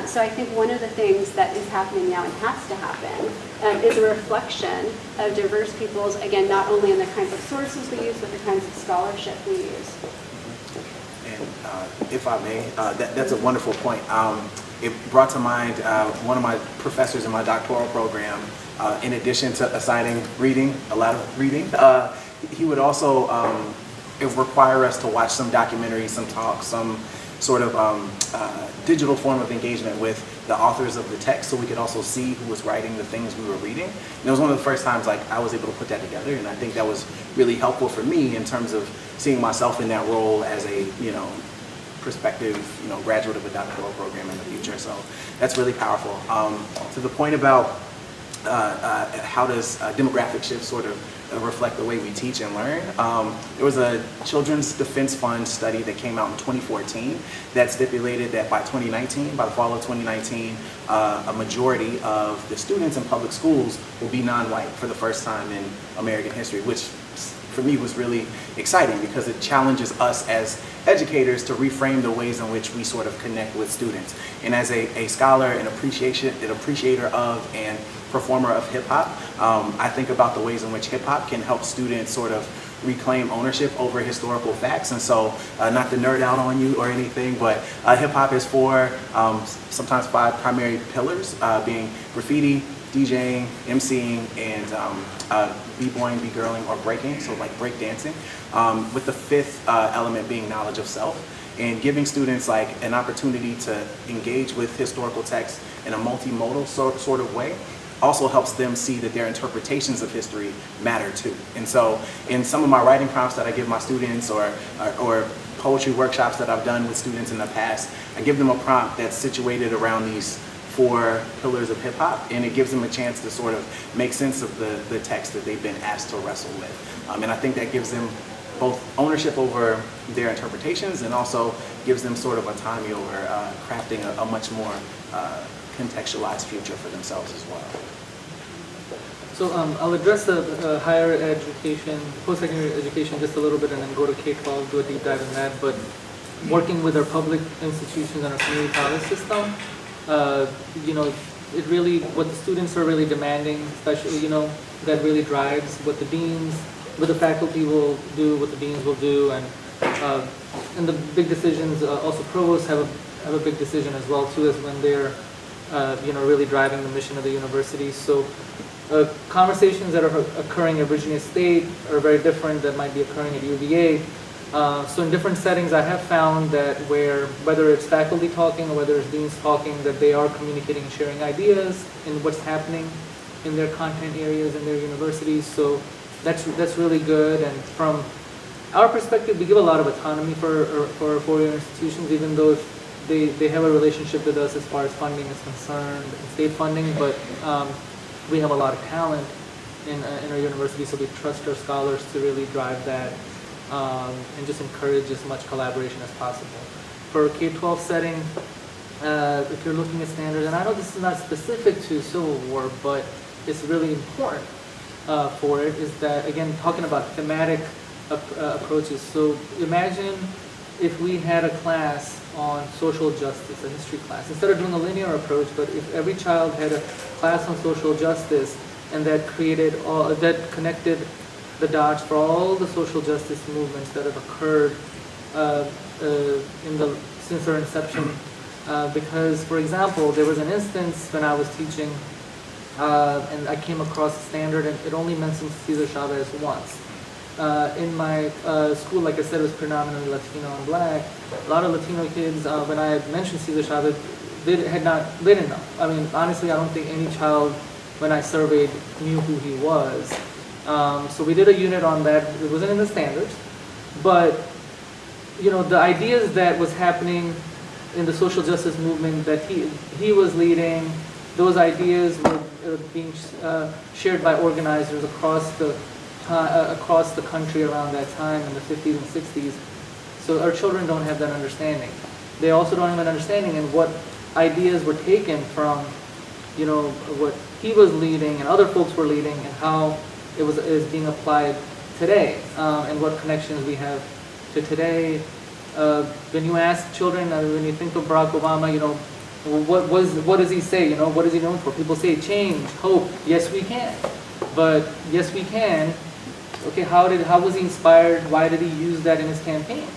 So I think one of the things that is happening now and has to happen is a reflection of diverse peoples, again, not only in the kinds of sources we use, but the kinds of scholarship we use. And if I may, that's a wonderful point. It brought to mind one of my professors in my doctoral program. In addition to assigning reading, a lot of reading, he would also require us to watch some documentaries, some talks, some sort of digital form of engagement with the authors of the text, so we could also see who was writing the things we were reading. And it was one of the first times I was able to put that together, and I think that was really helpful for me in terms of seeing myself in that role as a prospective graduate of a doctoral program in the future. So that's really powerful. To the point about how does demographic shift sort of reflect the way we teach and learn. There was a Children's Defense Fund study that came out in 2014 that stipulated that by 2019, by the fall of 2019, a majority of the students in public schools will be non-white for the first time in American history, which for me was really exciting because it challenges us as educators to reframe the ways in which we sort of connect with students. And as a scholar, an appreciator of and performer of hip hop, I think about the ways in which hip hop can help students sort of reclaim ownership over historical facts. And so, not to nerd out on you or anything, but hip hop is sometimes 5 primary pillars, being graffiti, DJing, MCing, and b-boying, b-girling, or breaking, so like break dancing, with the 5th element being knowledge of self, and giving students an opportunity to engage with historical texts in a multimodal sort of way also helps them see that their interpretations of history matter too. And so in some of my writing prompts that I give my students or poetry workshops that I've done with students in the past, I give them a prompt that's situated around these 4 pillars of hip hop, and it gives them a chance to sort of make sense of the text that they've been asked to wrestle with. And I think that gives them both ownership over their interpretations and also gives them sort of autonomy over crafting a much more contextualized future for themselves as well. So I'll address the higher education, post-secondary education just a little bit and then go to K12, do a deep dive in that. But working with our public institutions and our community college system, it really, what the students are really demanding, especially, that really drives what the faculty will do, what the deans will do, and the big decisions, also provosts have a big decision as well too, as when they're really driving the mission of the university. So conversations that are occurring at Virginia State are very different that might be occurring at UVA. So in different settings, I have found that whether it's faculty talking or whether it's deans talking, that they are communicating and sharing ideas in what's happening in their content areas in their universities. So that's really good. And from our perspective, we give a lot of autonomy for our 4-year institutions, even though they have a relationship with us as far as funding is concerned, state funding, but we have a lot of talent in our university, so we trust our scholars to really drive that and just encourage as much collaboration as possible. For a K-12 setting, if you're looking at standards, and I know this is not specific to Civil War, but it's really important for it, is that, again, talking about thematic approaches. So imagine if we had a class on social justice, a history class, instead of doing a linear approach, but if every child had a class on social justice and that connected the dots for all the social justice movements that have occurred since their inception. Because, for example, there was an instance when I was teaching and I came across a standard and it only mentions Cesar Chavez once. In my school, like I said, it was predominantly Latino and Black. A lot of Latino kids, when I had mentioned Cesar Chavez, they didn't know. I mean, honestly, I don't think any child, when I surveyed, knew who he was. So we did a unit on that. It wasn't in the standards, but the ideas that was happening in the social justice movement that he was leading, those ideas were being shared by organizers across the country around that time in the 50s and 60s. So our children don't have that understanding. They also don't have an understanding in what ideas were taken from, what he was leading and other folks were leading, and how is being applied today, and what connections we have to today. When you ask children, when you think of Barack Obama, what does he say? What is he known for? People say change, hope. Yes, we can. But yes, we can. Okay, how was he inspired? Why did he use that in his campaign?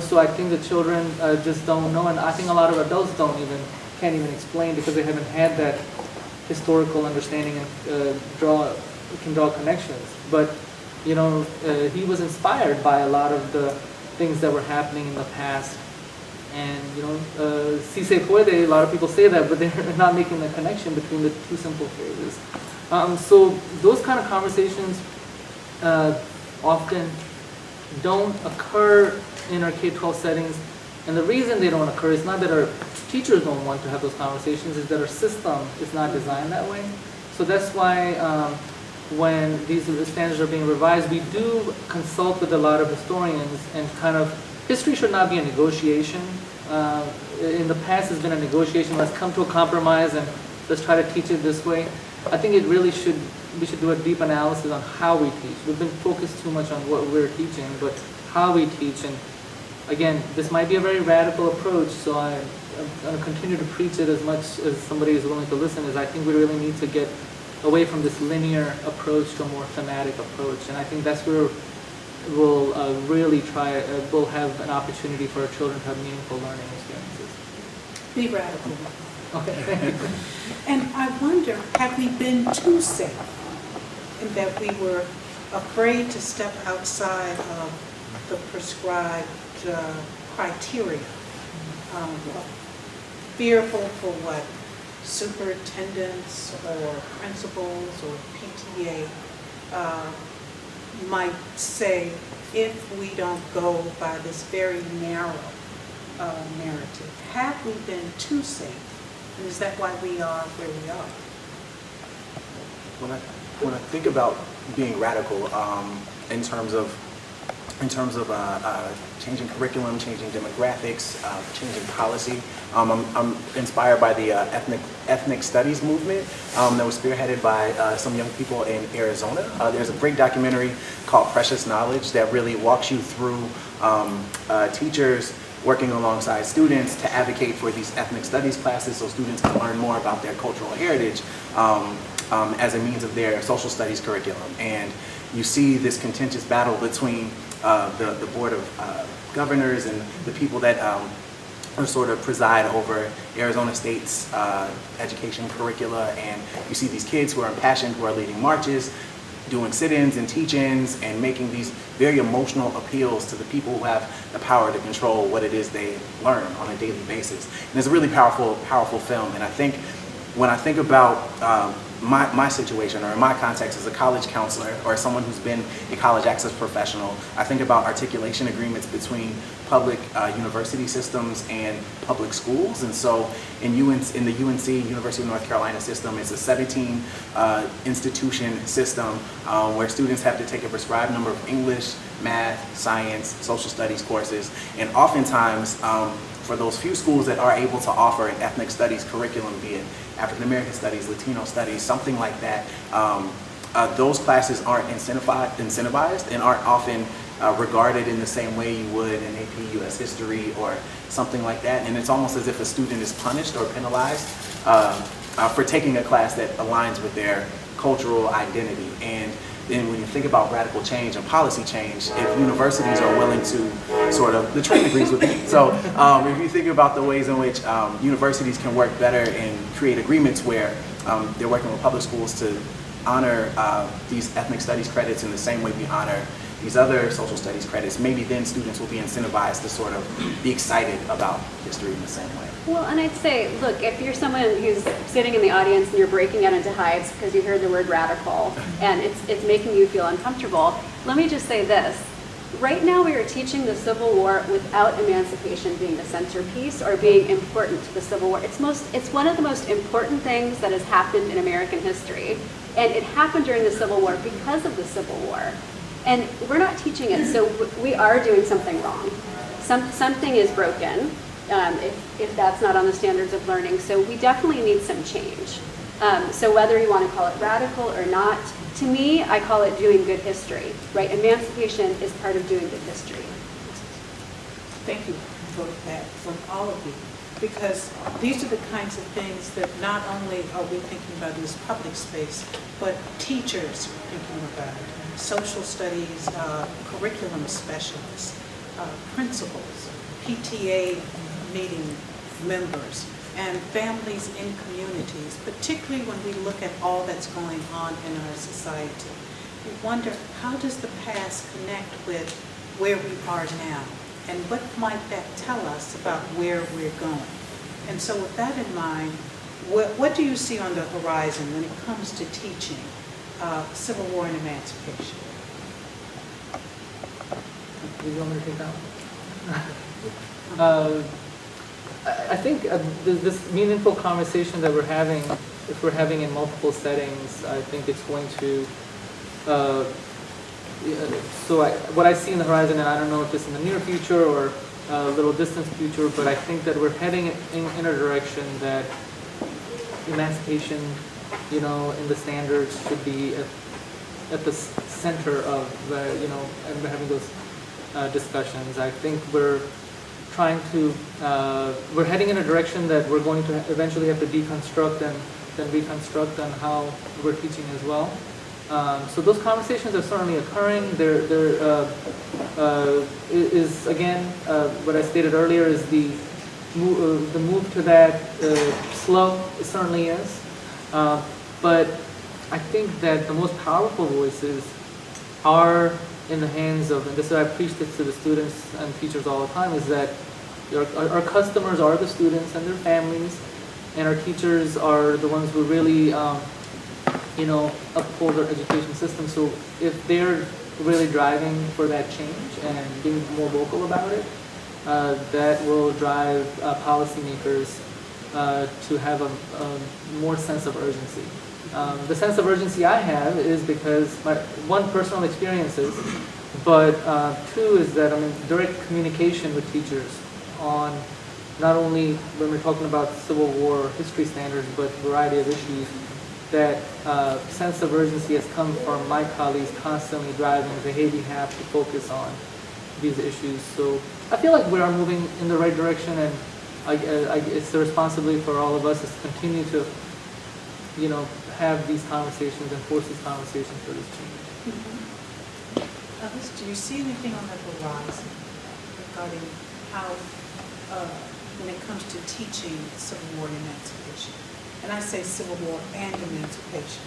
So I think the children just don't know, and I think a lot of adults can't even explain, because they haven't had that historical understanding and can draw connections. But he was inspired by a lot of the things that were happening in the past. And si se puede, a lot of people say that, but they're not making the connection between the two simple phrases. So those kind of conversations often don't occur in our K-12 settings. And the reason they don't occur is not that our teachers don't want to have those conversations, is that our system is not designed that way. So that's why when these standards are being revised, we do consult with a lot of historians, and history should not be a negotiation. In the past, it's been a negotiation. Let's come to a compromise and let's try to teach it this way. I think we should do a deep analysis on how we teach. We've been focused too much on what we're teaching, but how we teach. And again, this might be a very radical approach, so I'm going to continue to preach it as much as somebody is willing to listen, as I think we really need to get away from this linear approach to a more thematic approach. And I think that's where we'll we'll have an opportunity for our children to have meaningful learning experiences. Be radical. Okay, thank you. And I wonder, have we been too safe in that we were afraid to step outside of the prescribed criteria? Fearful for what superintendents or principals or PTA might say if we don't go by this very narrow narrative. Have we been too safe? And is that why we are where we are? When I think about being radical in terms of changing curriculum, changing demographics, changing policy, I'm inspired by the ethnic studies movement that was spearheaded by some young people in Arizona. There's a great documentary called Precious Knowledge that really walks you through teachers working alongside students to advocate for these ethnic studies classes so students can learn more about their cultural heritage as a means of their social studies curriculum. And you see this contentious battle between the Board of Governors and the people that sort of preside over Arizona State's education curricula. And you see these kids who are impassioned, who are leading marches, doing sit-ins and teach-ins, and making these very emotional appeals to the people who have the power to control what it is they learn on a daily basis. And it's a really powerful film. And I think when I think about my situation, or in my context as a college counselor or someone who's been a college access professional, I think about articulation agreements between public university systems and public schools. And so in the UNC, University of North Carolina system, it's a 17 institution system where students have to take a prescribed number of English, math, science, social studies courses. And oftentimes, for those few schools that are able to offer an ethnic studies curriculum, be it African American studies, Latino studies, something like that, those classes aren't incentivized and aren't often regarded in the same way you would in AP US history or something like that. And it's almost as if a student is punished or penalized for taking a class that aligns with their cultural identity. And then when you think about radical change and policy change, if universities are willing to the trend agrees with me. So if you think about the ways in which universities can work better and create agreements where they're working with public schools to honor these ethnic studies credits in the same way we honor these other social studies credits, maybe then students will be incentivized to sort of be excited about history in the same way. Well, and I'd say, look, if you're someone who's sitting in the audience and you're breaking out into hives because you heard the word radical and it's making you feel uncomfortable, let me just say this. Right now we are teaching the Civil War without emancipation being the centerpiece or being important to the Civil War. It's one of the most important things that has happened in American history. And it happened during the Civil War because of the Civil War. And we're not teaching it, so we are doing something wrong. Something is broken if that's not on the standards of learning. So we definitely need some change. So whether you want to call it radical or not, to me, I call it doing good history, right? Emancipation is part of doing good history. Thank you for that from all of you, because these are the kinds of things that not only are we thinking about in this public space, but teachers are thinking about, social studies, curriculum specialists, principals, PTA meeting members, and families in communities, particularly when we look at all that's going on in our society. We wonder, how does the past connect with where we are now? And what might that tell us about where we're going? And so with that in mind, what do you see on the horizon when it comes to teaching Civil War and emancipation? Do you want me to take that one? I think this meaningful conversation that we're having, if we're having in multiple settings, I think it's going to, what I see in the horizon, and I don't know if it's in the near future or a little distant future, but I think that we're heading in a direction that emancipation, in the standards should be at the center of, and we're having those discussions. I think we're heading in a direction that we're going to eventually have to deconstruct and then reconstruct on how we're teaching as well. So those conversations are certainly occurring. There is again what I stated earlier is the move to that slow. It certainly is, but I think that the most powerful voices are in the hands of, and this is I preach this to the students and teachers all the time, is that our customers are the students and their families, and our teachers are the ones who really, uphold our education system. So if they're really driving for that change and being more vocal about it, that will drive policymakers to have a more sense of urgency. The sense of urgency I have is because my one, personal experiences, but two is that I'm in direct communication with teachers on not only when we're talking about Civil War history standards, but a variety of issues. That sense of urgency has come from my colleagues constantly driving the, hey, we have to focus on these issues. So I feel like we are moving in the right direction, and it's the responsibility for all of us is to continue to, have these conversations and force these conversations for this change. Others, do you see anything on the horizon regarding how, when it comes to teaching Civil War and emancipation? And I say Civil War and emancipation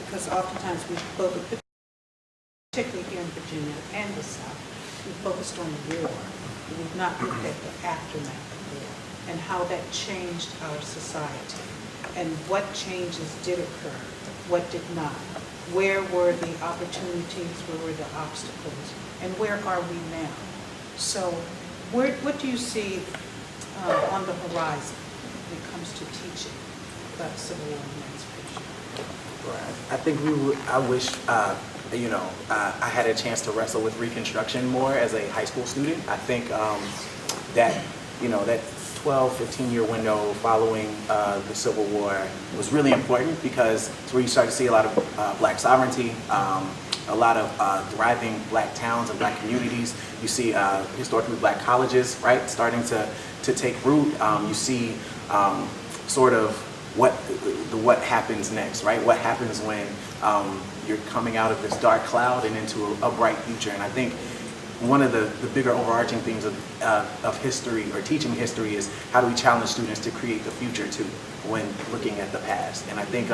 because oftentimes we focus, particularly here in Virginia and the South, we focused on war. We've not looked at the aftermath of war and how that changed our society and what changes did occur, what did not. Where were the opportunities, where were the obstacles, and where are we now? So what do you see on the horizon when it comes to teaching about Civil War and emancipation? I think I wish, I had a chance to wrestle with Reconstruction more as a high school student. I think that 12, 15-year window following the Civil War was really important because it's where you start to see a lot of black sovereignty, a lot of thriving black towns and black communities. You see historically black colleges, right, starting to take root. You see sort of what happens next, right? What happens when you're coming out of this dark cloud and into a bright future. And I think one of the bigger overarching themes of history or teaching history is how do we challenge students to create the future too when looking at the past. And I think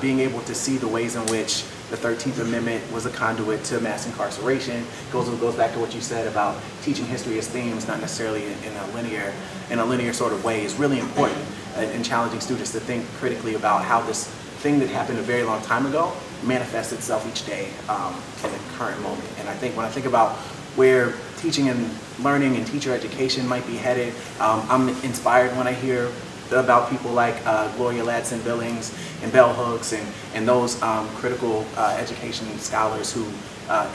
being able to see the ways in which The 13th Amendment was a conduit to mass incarceration. Goes back to what you said about teaching history as themes, not necessarily in a linear sort of way, is really important in challenging students to think critically about how this thing that happened a very long time ago manifests itself each day in the current moment. And I think when I think about where teaching and learning and teacher education might be headed, I'm inspired when I hear about people like Gloria Ladson Billings and Bell Hooks and those critical education scholars who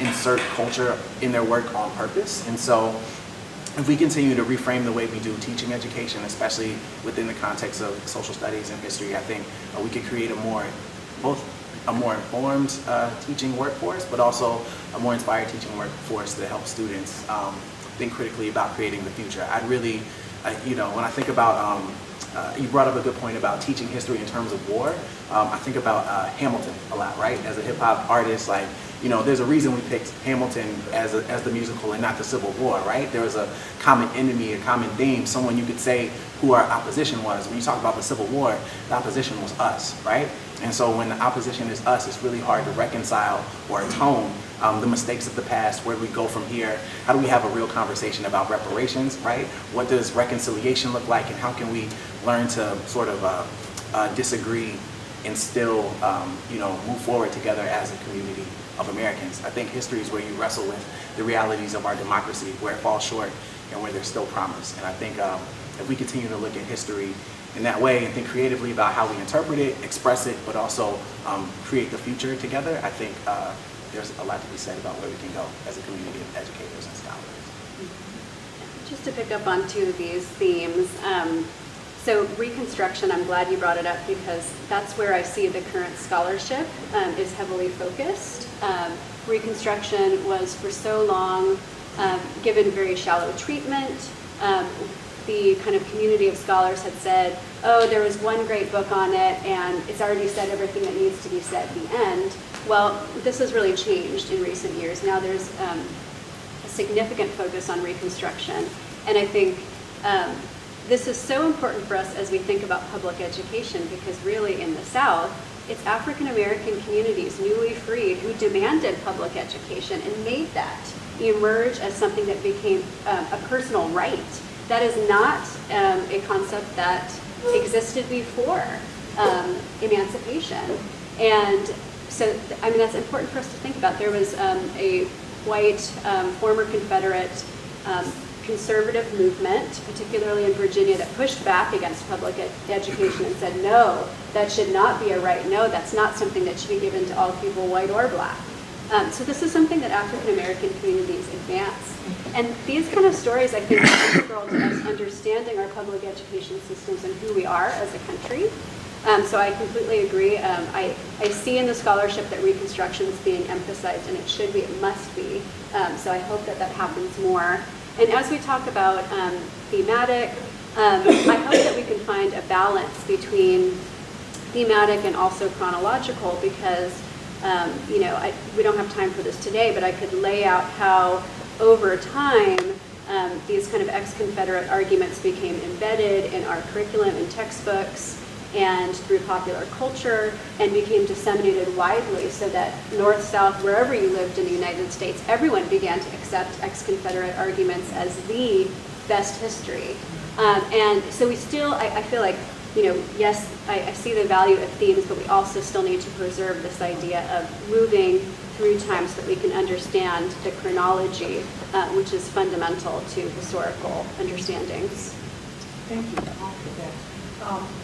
insert culture in their work on purpose. And so if we continue to reframe the way we do teaching education, especially within the context of social studies and history, I think we could create both a more informed teaching workforce, but also a more inspired teaching workforce that helps students think critically about creating the future. I'd really, when I think about you brought up a good point about teaching history in terms of war. I think about Hamilton a lot, right? As a hip hop artist, like, there's a reason we picked Hamilton as the musical and not the Civil War, right? There was a common enemy, a common theme, someone you could say who our opposition was. When you talk about the Civil War, the opposition was us, right? And so when the opposition is us, it's really hard to reconcile or atone the mistakes of the past. Where do we go from here? How do we have a real conversation about reparations, right? What does reconciliation look like, and how can we learn to sort of disagree and still, move forward together as a community of Americans? I think history is where you wrestle with the realities of our democracy, where it falls short and where there's still promise. And I think if we continue to look at history in that way and think creatively about how we interpret it, express it, but also create the future together, I think there's a lot to be said about where we can go as a community of educators and scholars. Just to pick up on two of these themes, so Reconstruction, I'm glad you brought it up because that's where I see the current scholarship is heavily focused. Reconstruction was for so long given very shallow treatment. The kind of community of scholars had said, oh, there was one great book on it and it's already said everything that needs to be said at the end. Well, this has really changed in recent years. Now there's a significant focus on Reconstruction. And I think this is so important for us as we think about public education because really in the South, it's African American communities, newly freed, who demanded public education and made that emerge as something that became a personal right. That is not a concept that existed before Emancipation. And so, that's important for us to think about. There was a white, former Confederate conservative movement, particularly in Virginia, that pushed back against public education and said, no, that should not be a right. No, that's not something that should be given to all people, white or black. So this is something that African American communities advance. And these kind of stories, I think, are integral to us understanding our public education systems and who we are as a country. So I completely agree. I see in the scholarship that Reconstruction is being emphasized, and it should be, it must be. So I hope that happens more. And as we talk about thematic, I hope that we can find a balance between thematic and also chronological because, we don't have time for this today, but I could lay out how over time these kind of ex-Confederate arguments became embedded in our curriculum and textbooks and through popular culture and became disseminated widely so that north, south, wherever you lived in the United States, everyone began to accept ex-Confederate arguments as the best history. And so we still, I feel like, yes, I see the value of themes, but we also still need to preserve this idea of moving through time so that we can understand the chronology, which is fundamental to historical understandings. Thank you all for that.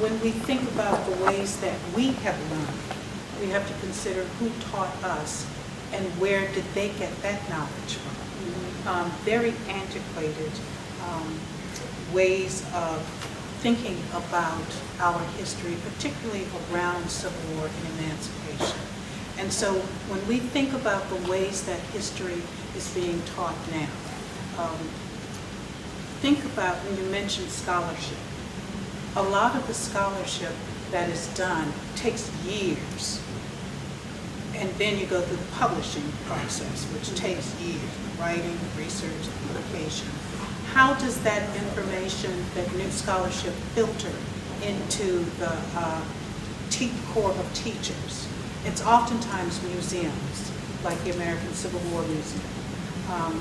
When we think about the ways that we have learned, we have to consider who taught us and where did they get that knowledge from. Very antiquated ways of thinking about our history, particularly around Civil War and Emancipation. And so when we think about the ways that history is being taught now, think about when you mentioned scholarship. A lot of the scholarship that is done takes years. And then you go through the publishing process, which takes years, writing, research, publication. How does that information, that new scholarship, filter into the core of teachers? It's oftentimes museums, like the American Civil War Museum,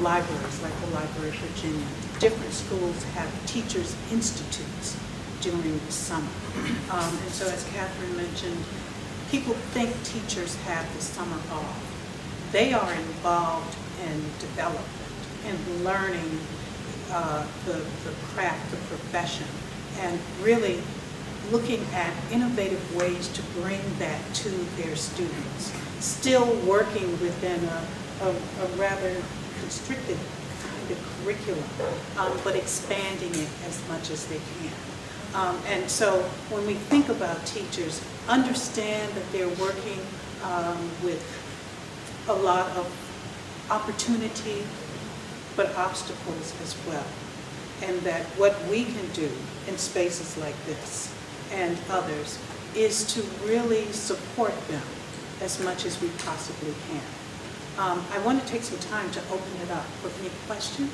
libraries, like the Library of Virginia. Different schools have teachers' institutes during the summer. And so as Kathryn mentioned, people think teachers have the summer off. They are involved in development and learning the craft, the profession, and really looking at innovative ways to bring that to their students, still working within a rather constricted kind of curriculum, but expanding it as much as they can. And so when we think about teachers, understand that they're working with a lot of opportunity, but obstacles as well. And that what we can do in spaces like this and others is to really support them as much as we possibly can. I want to take some time to open it up for any questions,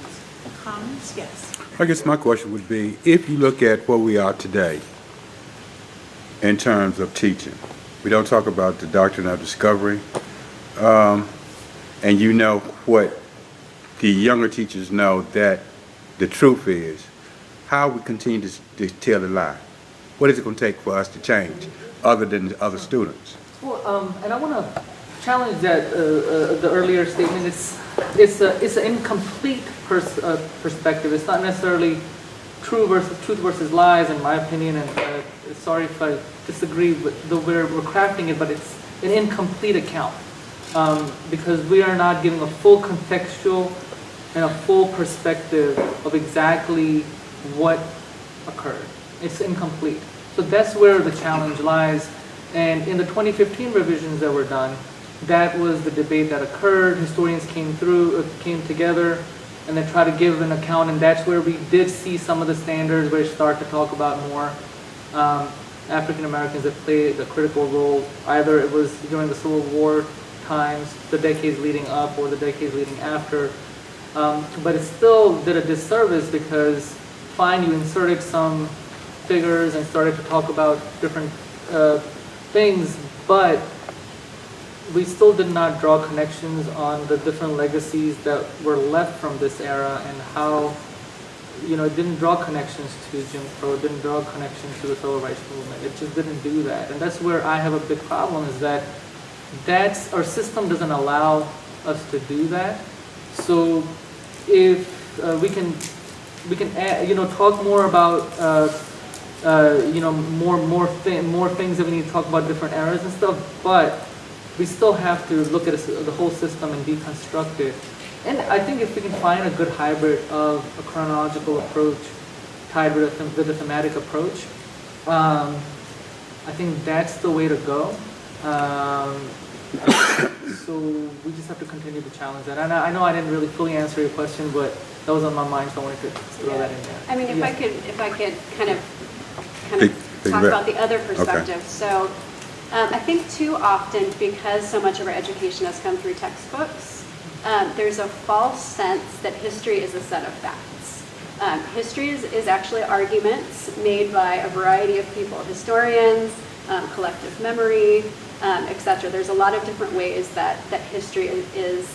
comments. Yes? I guess my question would be, if you look at where we are today in terms of teaching, we don't talk about the doctrine of discovery, and you know what the younger teachers know that the truth is, how we continue to tell the lie. What is it going to take for us to change, other than the other students? Well, and I want to challenge that the earlier statement. It's an incomplete perspective. It's not necessarily truth versus lies, in my opinion. And sorry if I disagree with the way we're crafting it, but it's an incomplete account because we are not giving a full contextual and a full perspective of exactly what occurred. It's incomplete. So that's where the challenge lies. And in the 2015 revisions that were done, that was the debate that occurred. Historians came together, and then tried to give an account, and that's where we did see some of the standards where it started to talk about more African Americans that played a critical role. Either it was during the Civil War times, the decades leading up, or the decades leading after. But it still did a disservice because, fine, you inserted some figures and started to talk about different things, but we still did not draw connections on the different legacies that were left from this era and how, it didn't draw connections to Jim Crow, it didn't draw connections to the Civil Rights Movement. It just didn't do that. And that's where I have a big problem, is that our system doesn't allow us to do that. So if we can talk more about more things that we need to talk about, different eras and stuff, but we still have to look at the whole system and deconstruct it. And I think if we can find a good hybrid of a chronological approach tied with a thematic approach, I think that's the way to go. So we just have to continue to challenge that. And I know I didn't really fully answer your question, but that was on my mind, so I wanted to throw that in there. I mean, if I could kind of talk about the other perspective. Okay. So I think too often, because so much of our education has come through textbooks, there's a false sense that history is a set of facts. History is actually arguments made by a variety of people, historians, collective memory, etc. There's a lot of different ways that history is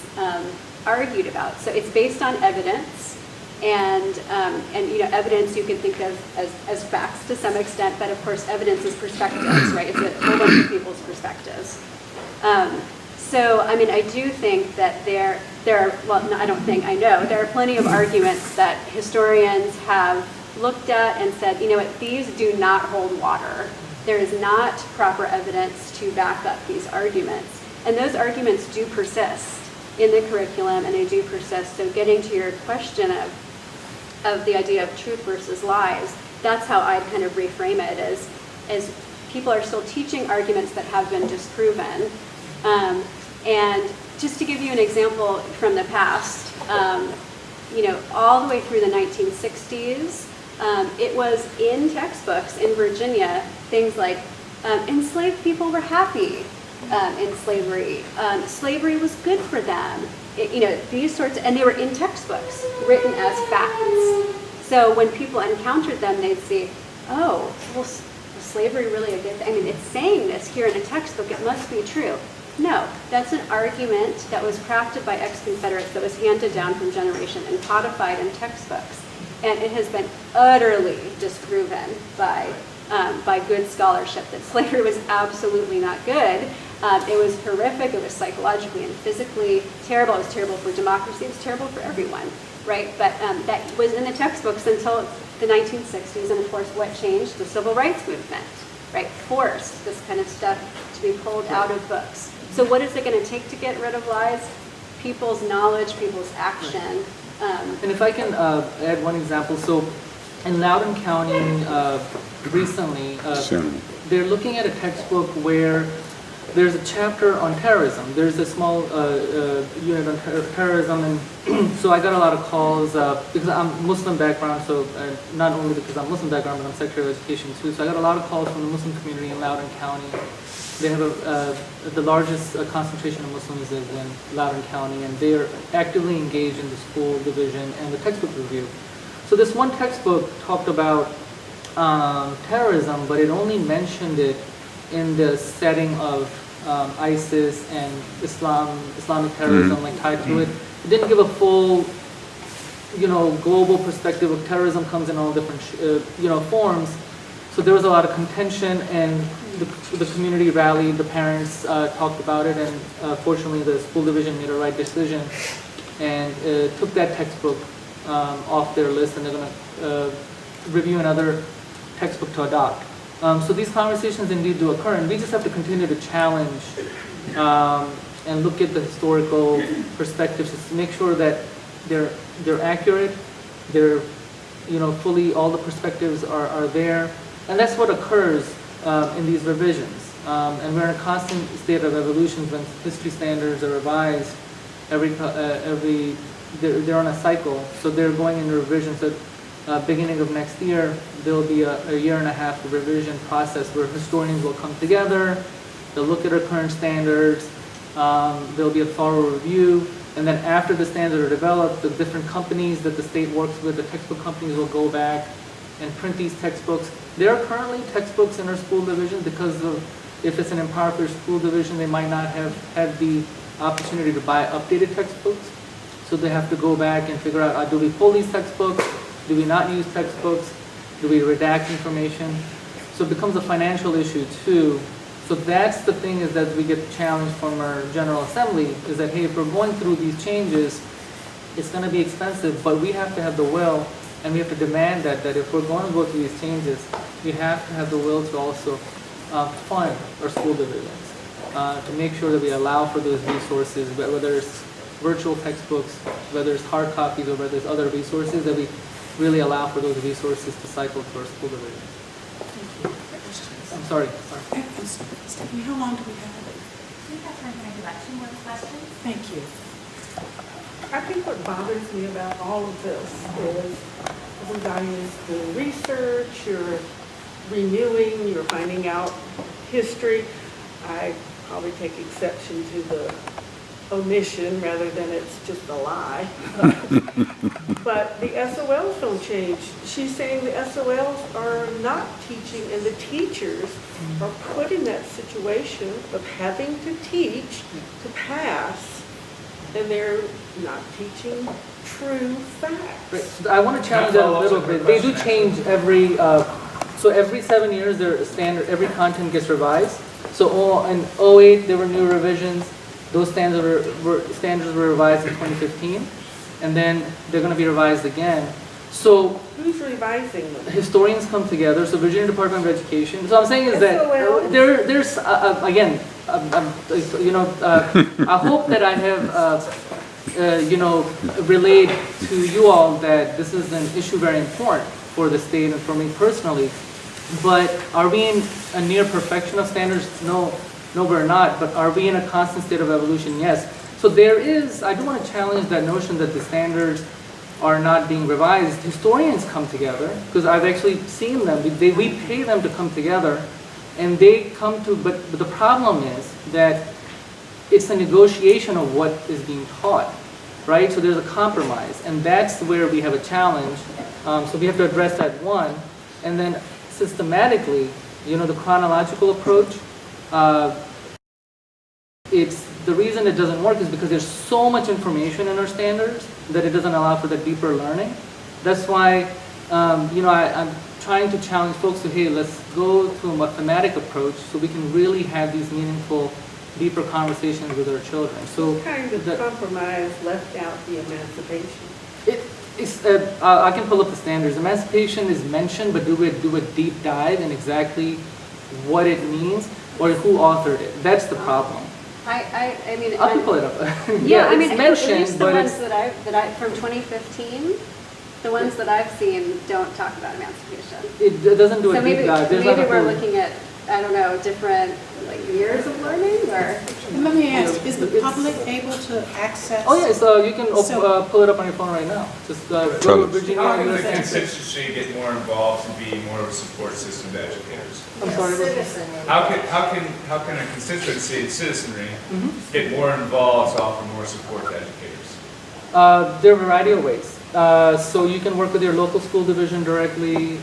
argued about. So it's based on evidence, and evidence you can think of as facts to some extent, but of course evidence is perspectives, right? It's a whole bunch of people's perspectives. So I mean, I do think that there are, well, no, I don't think, I know, there are plenty of arguments that historians have looked at and said, what, these do not hold water. There is not proper evidence to back up these arguments. And those arguments do persist in the curriculum, and they do persist. So getting to your question of the idea of truth versus lies, that's how I'd kind of reframe it, as people are still teaching arguments that have been disproven. And just to give you an example from the past, all the way through the 1960s, it was in textbooks in Virginia, things like enslaved people were happy in slavery. Slavery was good for them. These sorts, and they were in textbooks, written as facts. So when people encountered them, they'd see, oh, well, slavery really a good thing? I mean, it's saying this here in a textbook, it must be true. No, that's an argument that was crafted by ex-Confederates that was handed down from generation and codified in textbooks. And it has been utterly disproven by good scholarship that slavery was absolutely not good. It was horrific, it was psychologically and physically terrible, it was terrible for democracy, it was terrible for everyone, right? But that was in the textbooks until the 1960s, and of course what changed? The civil rights movement, right? Forced this kind of stuff to be pulled out of books. So what is it going to take to get rid of lies? People's knowledge, people's action. And if I can add one example, so in Loudoun County recently, they're looking at a textbook where there's a chapter on terrorism. There's a small unit on terrorism, and so I got a lot of calls because I'm Muslim background, so not only because I'm Muslim background, but I'm Secretary of Education too, so I got a lot of calls from the Muslim community in Loudoun County. They have the largest concentration of Muslims is in Loudoun County, and they are actively engaged in the school division and the textbook review. So this one textbook talked about terrorism, but it only mentioned it in the setting of ISIS and Islamic terrorism, like tied to it. It didn't give a full, global perspective of terrorism comes in all different, forms. So there was a lot of contention, and the community rallied, the parents talked about it, and fortunately the school division made a right decision and took that textbook off their list, and they're going to review another textbook to adopt. So these conversations indeed do occur, and we just have to continue to challenge and look at the historical perspectives to make sure that they're accurate, they're fully, all the perspectives are there, and that's what occurs in these revisions. And we're in a constant state of evolution when history standards are revised they're on a cycle, so they're going into revisions at beginning of next year. There'll be a year and a half of revision process where historians will come together, they'll look at our current standards, there'll be a thorough review, and then after the standards are developed, the different companies that the state works with, the textbook companies will go back and print these textbooks. There are currently textbooks in our school division because of, if it's an impoverished school division, they might not have had the opportunity to buy updated textbooks. So they have to go back and figure out, do we pull these textbooks? Do we not use textbooks? Do we redact information? So it becomes a financial issue too. So that's the thing, is that we get challenged from our General Assembly, is that, hey, if we're going through these changes, it's going to be expensive, but we have to have the will, and we have to demand that if we're going to go through these changes, we have to have the will to also fund our school divisions, to make sure that we allow for those resources, whether it's virtual textbooks, whether it's hard copies, or whether it's other resources, that we really allow for those resources to cycle to our school divisions. I'm sorry. Stephanie, how long do we have? We have time for maybe like 2 more questions. Thank you. I think what bothers me about all of this is everybody's doing research, you're renewing, you're finding out history. I probably take exception to the omission rather than it's just a lie. But the SOLs don't change. She's saying the SOLs are not teaching, and the teachers are put in that situation of having to teach to pass, and they're not teaching true facts. Right. So I want to challenge that a little bit. They do change every 7 years. Their standard, every content gets revised. So in 2008 there were new revisions. Those standards were revised in 2015, and then they're going to be revised again. So Who's revising them? historians come together. So Virginia Department of Education. So I'm saying is that there's again, I hope that I have relayed to you all that this is an issue very important for the state and for me personally. But are we in a near perfection of standards? No, we're not. But are we in a constant state of evolution? Yes. So I do want to challenge that notion that the standards are not being revised. Historians come together, because I've actually seen them. We pay them to come together, and they come to, but the problem is that it's a negotiation of what is being taught, right? So there's a compromise, and that's where we have a challenge. So we have to address that one, and then systematically, the chronological approach, it's the reason it doesn't work is because there's so much information in our standards that it doesn't allow for the deeper learning. That's why, I'm trying to challenge folks to, hey, let's go to a thematic approach so we can really have these meaningful, deeper conversations with our children. So What kind of compromise left out the emancipation? I can pull up the standards. Emancipation is mentioned, but do we do a deep dive in exactly what it means or who authored it? That's the problem. I mean, I can pull it up. Yeah, I mean, it's mentioned, at least the but ones it's, that I from 2015, the ones that I've seen don't talk about emancipation. it doesn't do a So deep maybe dive. There's not maybe a we're full- looking at, I don't know, different like years of learning or. And let me ask, is the public able to access? Oh yeah, so you can So- pull it up on your phone right now. Just go Tell to us. Virginia How can the University. constituency get more involved and be more of a support system to educators? I'm sorry. How can a constituency and citizenry get more involved to offer more support to educators? There are a variety of ways. So you can work with your local school division directly,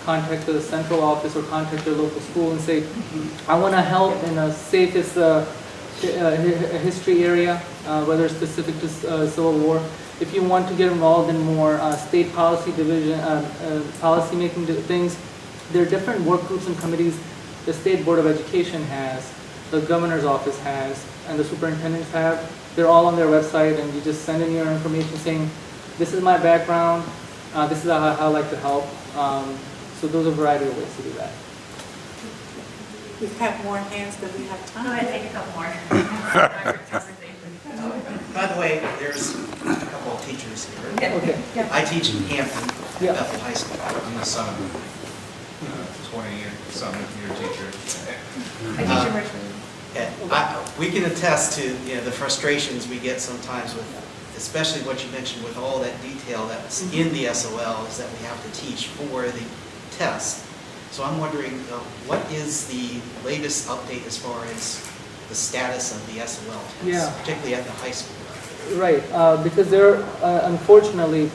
contact the central office or contact your local school and say, I want to help in a safest history area, whether it's specific to Civil War. If you want to get involved in more state policy division, policy making things, there are different work groups and committees the State Board of Education has, the governor's office has, and the superintendents have. They're all on their website, and you just send in your information saying, this is my background, this is how I like to help. So those are a variety of ways to do that. We have more hands than we have time. I think a couple more. By the way, there's a couple of teachers here. Okay. I teach in Hampton, Yeah. Bethel High School. I'm the son of a 20-something-year teacher. I teach in Richmond. We can attest to the frustrations we get sometimes with, especially what you mentioned with all that detail that's in the SOL is that we have to teach for the test. So I'm wondering, what is the latest update as far as the status of the SOL test, Yeah. particularly at the high school level? Right, because there, unfortunately,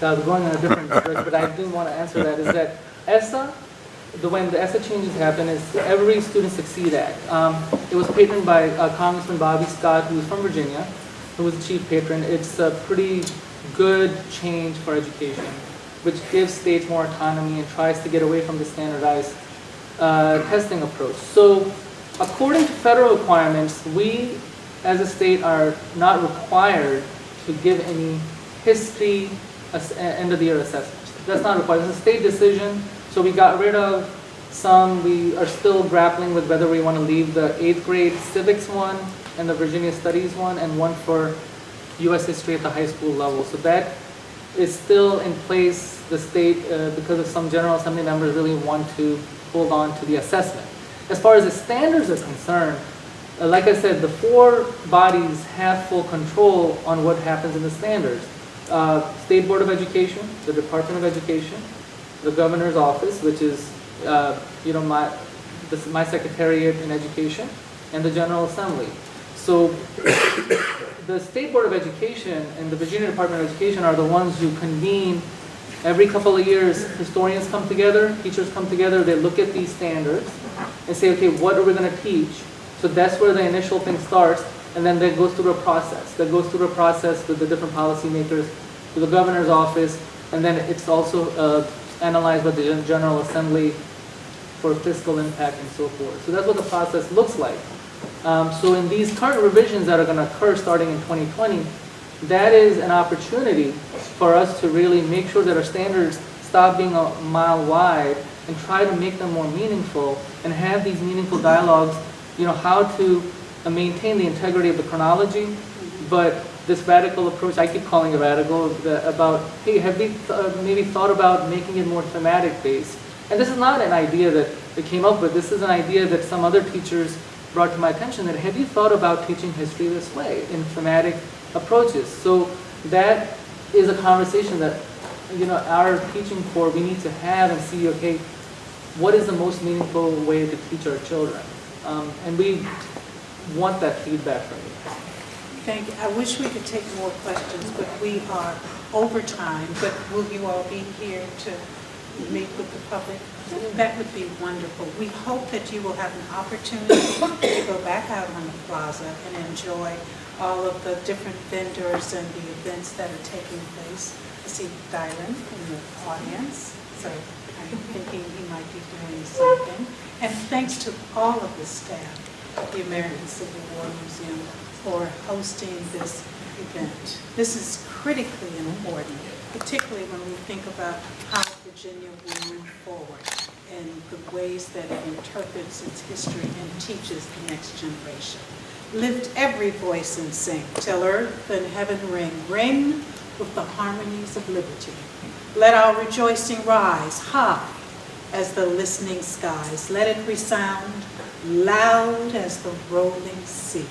I was going in a different direction, but I do want to answer that, is that ESSA, when the ESSA changes happen, is the Every Student Succeed Act. It was patroned by Congressman Bobby Scott, who was from Virginia, who was the chief patron. It's a pretty good change for education, which gives states more autonomy and tries to get away from the standardized testing approach. So according to federal requirements, we as a state are not required to give any history end of the year assessments. That's not required. It's a state decision. So we got rid of some. We are still grappling with whether we want to leave the 8th grade civics one and the Virginia Studies one and one for U.S. history at the high school level. So that is still in place. The state, because of some General Assembly members, really want to hold on to the assessment. As far as the standards are concerned, like I said, the 4 bodies have full control on what happens in the standards. State Board of Education, the Department of Education, the Governor's Office, which is my secretariat in education, and the General Assembly. So the State Board of Education and the Virginia Department of Education are the ones who convene every couple of years. Historians come together, teachers come together, they look at these standards and say, okay, what are we going to teach? So that's where the initial thing starts, and then that goes through a process. That goes through a process with the different policymakers, to the Governor's Office, and then it's also analyzed by the General Assembly for fiscal impact and so forth. So that's what the process looks like. So in these current revisions that are going to occur starting in 2020, that is an opportunity for us to really make sure that our standards stop being a mile wide and try to make them more meaningful and have these meaningful dialogues, how to maintain the integrity of the chronology, but this radical approach, I keep calling it radical, about, hey, have we maybe thought about making it more thematic based? And this is not an idea that we came up with. This is an idea that some other teachers brought to my attention, that have you thought about teaching history this way, in thematic approaches? So that is a conversation that, our teaching corps, we need to have and see, okay, what is the most meaningful way to teach our children? And we want that feedback from you. Thank you. I wish we could take more questions, but we are over time. But will you all be here to meet with the public, that would be wonderful. We hope that you will have an opportunity to go back out on the plaza and enjoy all of the different vendors and the events that are taking place. I see Dylan in the audience, so I'm thinking he might be doing something. And thanks to all of the staff at the American Civil War Museum for hosting this event. This is critically important, particularly when we think about how Virginia will move forward and the ways that it interprets its history and teaches the next generation. Lift every voice and sing, till earth and heaven ring, ring with the harmonies of liberty. Let our rejoicing rise high as the listening skies. Let it resound loud as the rolling sea.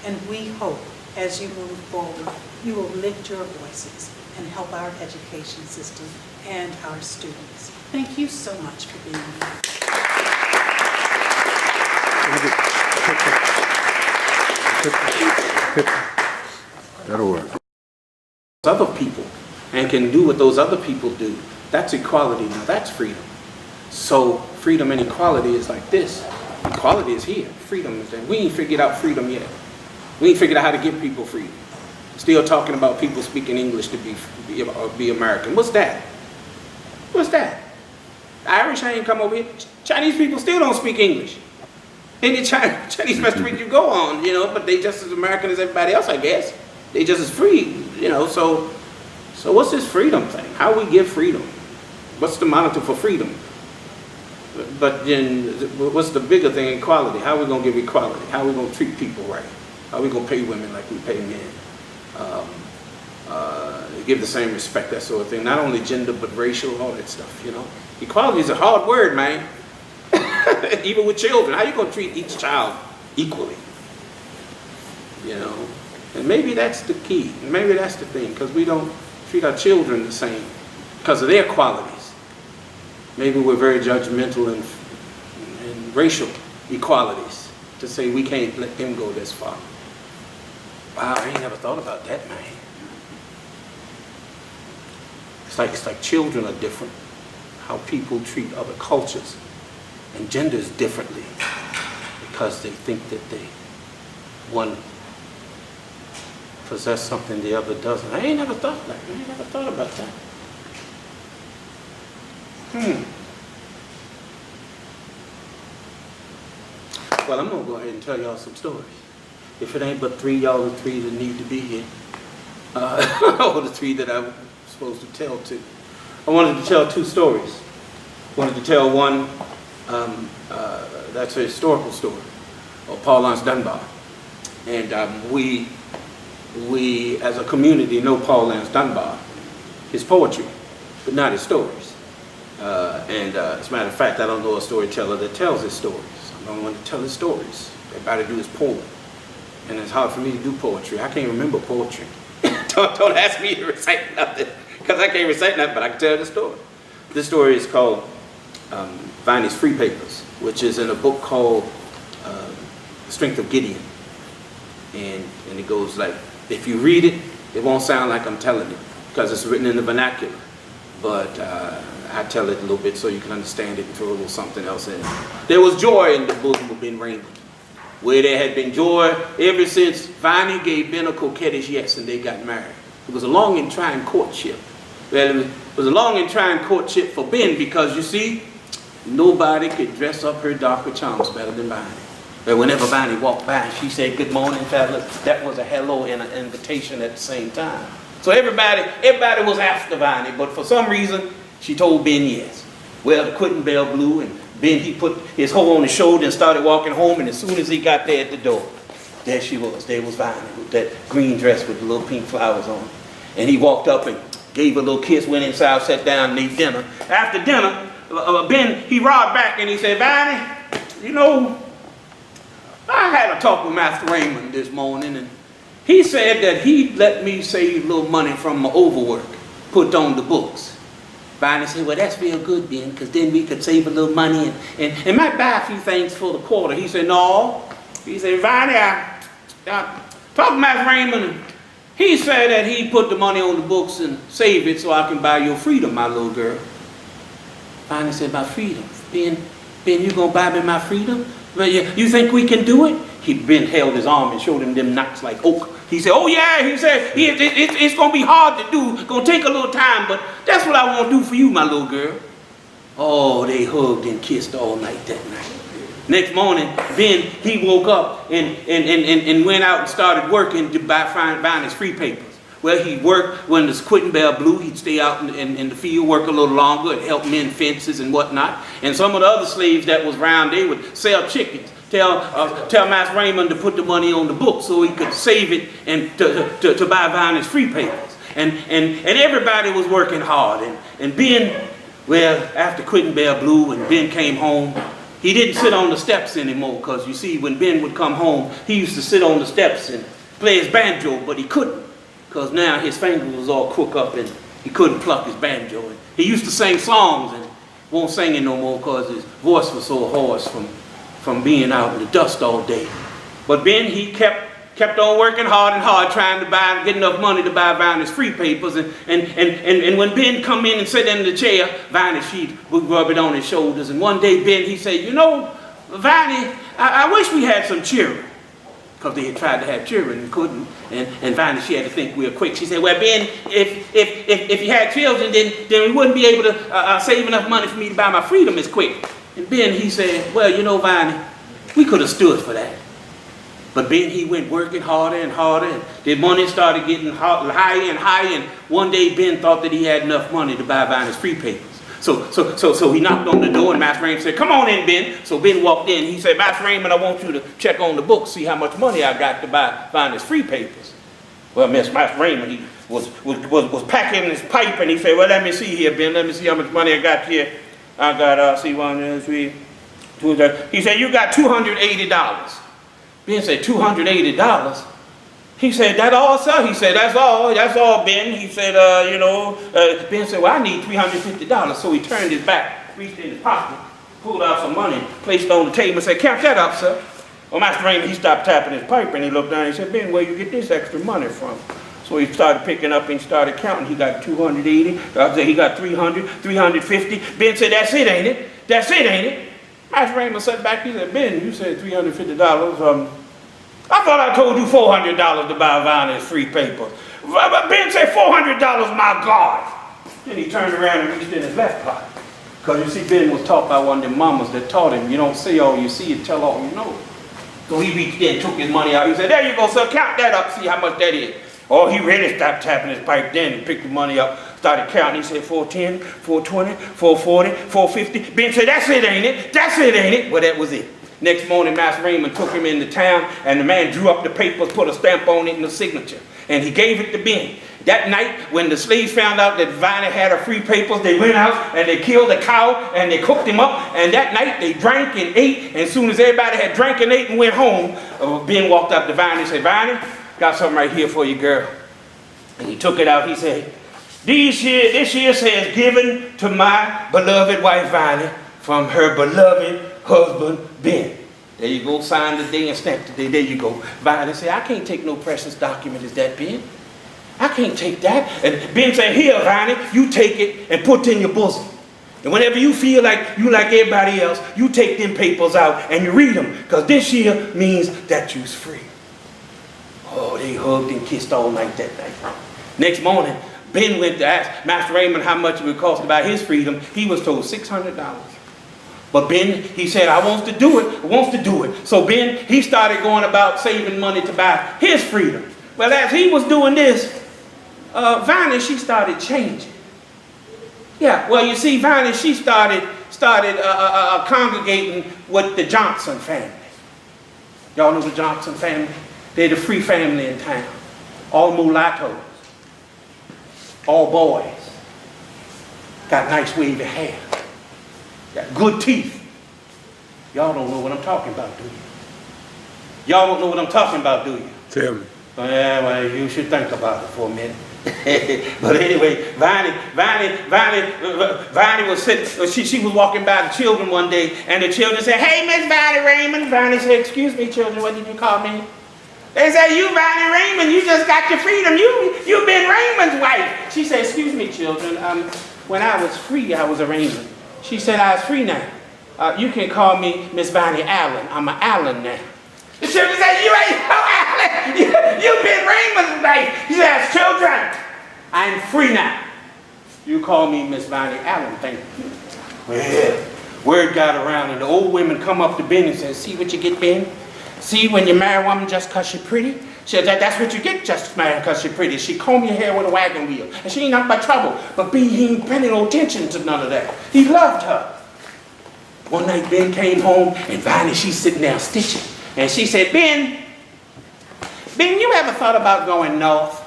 And we hope, as you move forward, you will lift your voices and help our education system and our students. Thank you so much for being here. That'll work. Other people and can do what those other people do. That's equality. Now that's freedom. So freedom and equality is like this. Equality is here. Freedom is there. We ain't figured out freedom yet. We ain't figured out how to give people freedom. Still talking about people speaking English to be American. What's that? What's that? The Irish ain't come over here. Chinese people still don't speak English. Any Chinese restaurant you go on, you know, but they just as American as everybody else, I guess. They just as free, you know, so what's this freedom thing? How we give freedom? What's the monitor for freedom? But then, what's the bigger thing, equality? How are we going to give equality? How are we going to treat people right? How are we going to pay women like we pay men? Give the same respect, that sort of thing. Not only gender, but racial, all that stuff, you know. Equality is a hard word, man. Even with children, how are you going to treat each child equally? You know? And maybe that's the key. And maybe that's the thing, because we don't treat our children the same because of their qualities. Maybe we're very judgmental in racial equalities to say we can't let them go this far. Wow, I ain't never thought about that, man. It's like children are different. How people treat other cultures and genders differently because they think that one possess something the other doesn't. I ain't never thought that. I ain't never thought about that. Well, I'm gonna go ahead and tell y'all some stories. If it ain't but three, y'all the three that need to be here, or the three that I'm supposed to tell to. I wanted to tell two stories. I wanted to tell one that's a historical story of Paul Laurence Dunbar, and we as a community know Paul Laurence Dunbar, his poetry, but not his stories. As a matter of fact, I don't know a storyteller that tells his stories. I'm the only one to tell his stories. Everybody do his poem. And it's hard for me to do poetry. I can't remember poetry. don't ask me to recite nothing, because I can't recite nothing, but I can tell the story. This story is called Viney's Free Papers, which is in a book called The Strength of Gideon. And it goes like, if you read it, it won't sound like I'm telling it, because it's written in the vernacular. But I tell it a little bit so you can understand it and throw a little something else in. There was joy in the bosom of Ben Raymond, where there had been joy ever since Viney gave Ben a coquettish yes and they got married. It was a long and trying courtship. Well, it was a long and trying courtship for Ben because, you see, nobody could dress up her darker charms better than Viney. But whenever Viney walked by, she said, "Good morning, fellas." That was a hello and an invitation at the same time. So everybody was after Viney, but for some reason, she told Ben yes. Well, the quitting bell blew, and Ben, he put his hoe on his shoulder and started walking home, and as soon as he got there at the door, there she was. There was Viney with that green dress with the little pink flowers on. And he walked up and gave her a little kiss, went inside, sat down, and ate dinner. After dinner, Ben, he roared back and he said, "Viney, you know, I had a talk with Master Raymond this morning, and he said that he'd let me save a little money from my overwork, put on the books." Viney said, "Well, that's real good, Ben, because then we could save a little money and might buy a few things for the quarter." He said, "No." He said, "Viney, I talked to Master Raymond, and he said that he'd put the money on the books and save it so I can buy your freedom, my little girl." Finally said, my freedom. Ben, you gonna buy me my freedom? Well, you think we can do it? Ben held his arm and showed him them knots like oak. He said, oh yeah, he said, it's gonna be hard to do, gonna take a little time, but that's what I wanna do for you, my little girl. Oh, they hugged and kissed all night that night. Next morning, Ben, he woke up and went out and started working to buying his free papers. Well, he'd work when the quitting bell blew. He'd stay out in the field, work a little longer, and help mend fences and whatnot. And some of the other slaves that was around, they would sell chickens. Tell Master Raymond to put the money on the book so he could save it and to buy Viney's free papers. And everybody was working hard. And Ben, well, after quitting bell blew and Ben came home, he didn't sit on the steps anymore, because you see, when Ben would come home, he used to sit on the steps and play his banjo, but he couldn't, because now his fingers was all crooked up and he couldn't pluck his banjo. And he used to sing songs and won't sing it no more because his voice was so hoarse from being out in the dust all day. But Ben, he kept on working hard and hard, trying to get enough money to buy Viney's free papers. And when Ben come in and sit in the chair, Viney, she would rub it on his shoulders. And one day Ben, he said, you know, Viney, I wish we had some children. Because they had tried to have children and couldn't. And Viney, she had to think real quick. She said, well, Ben, if you had children, then we wouldn't be able to save enough money for me to buy my freedom as quick. And Ben, he said, well, you know, Viney, we could have stood for that. But Ben, he went working harder and harder, and the money started getting higher and higher, and one day Ben thought that he had enough money to buy Viney's free papers. So he knocked on the door, and Master Raymond said, come on in, Ben. So Ben walked in. He said, Master Raymond, I want you to check on the book, see how much money I got to buy Viney's free papers. Well, Master Raymond, he was packing his pipe, and he said, well, let me see here, Ben. Let me see how much money I got here. I got, see, 1, 2, 3, 2, 3. He said, you got $280. Ben said, $280? He said, that all, sir? He said, that's all, Ben. He said, Ben said, well, I need $350. So he turned his back, reached in his pocket, pulled out some money, placed it on the table and said, count that up, sir. Well, Master Raymond, he stopped tapping his pipe and he looked down and he said, Ben, where you get this extra money from? So he started picking up and started counting. He got 280, he got 300, 350. Ben said, that's it, ain't it? That's it, ain't it? Master Raymond sat back, he said, Ben, you said $350. I thought I told you $400 to buy Viney's free papers. Ben said, $400, my God. Then he turned around and reached in his left pocket. Because you see, Ben was taught by one of them mamas that taught him, you don't say all you see and tell all you know. So he reached in, took his money out. He said, there you go, sir, count that up, see how much that is. Oh, he really stopped tapping his pipe then. He picked the money up, started counting. He said, 410, 420, 440, 450. Ben said, that's it, ain't it? That's it, ain't it? Well, that was it. Next morning, Master Raymond took him into town, and the man drew up the papers, put a stamp on it and a signature. And he gave it to Ben. That night, when the slaves found out that Viney had her free papers, they went out and they killed a cow and they cooked him up. And that night, they drank and ate. And as soon as everybody had drank and ate and went home, Ben walked up to Viney and said, Viney, got something right here for you, girl. And he took it out. He said, this here says, given to my beloved wife, Viney, from her beloved husband, Ben. There you go, sign the day and stamp the day. There you go. Viney said, I can't take no precious document as that, Ben. I can't take that. And Ben said, here, Viney, you take it and put it in your bosom. And whenever you feel like you like everybody else, you take them papers out and you read them. Because this here means that you's free. Oh, they hugged and kissed all night that night. Next morning, Ben went to ask Master Raymond how much it would cost to buy his freedom. He was told $600. But Ben, he said, I want to do it. So Ben, he started going about saving money to buy his freedom. Well, as he was doing this, Viney, she started changing. Yeah, well, you see, Viney, she started congregating with the Johnson family. Y'all know the Johnson family? They're the free family in town. All mulattoes. All boys. Got nice wavy hair. Got good teeth. Y'all don't know what I'm talking about, do you? Y'all don't know what I'm talking about, do you? Tell me. Well, you should think about it for a minute. But anyway, Viney was sitting, she was walking by the children one day, and the children said, hey, Miss Viney Raymond. Viney said, excuse me, children, what did you call me? They said, you Viney Raymond, you just got your freedom. You've been Raymond's wife. She said, excuse me, children, when I was free, I was a Raymond. She said, I was free now. You can call me Miss Bonnie Allen. I'm an Allen now. The children said, you ain't no Allen. You've been Raymond's life. He says, children, I'm free now. You call me Miss Bonnie Allen, thank you. Well, word got around and the old women come up to Ben and said, see what you get, Ben? See when you marry a woman just because she's pretty? She said, that's what you get just married because she's pretty. She comb your hair with a wagon wheel. And she ain't nothing but trouble. But Ben, he ain't paying no attention to none of that. He loved her. One night Ben came home and Viney, she's sitting there stitching. And she said, Ben, you ever thought about going north?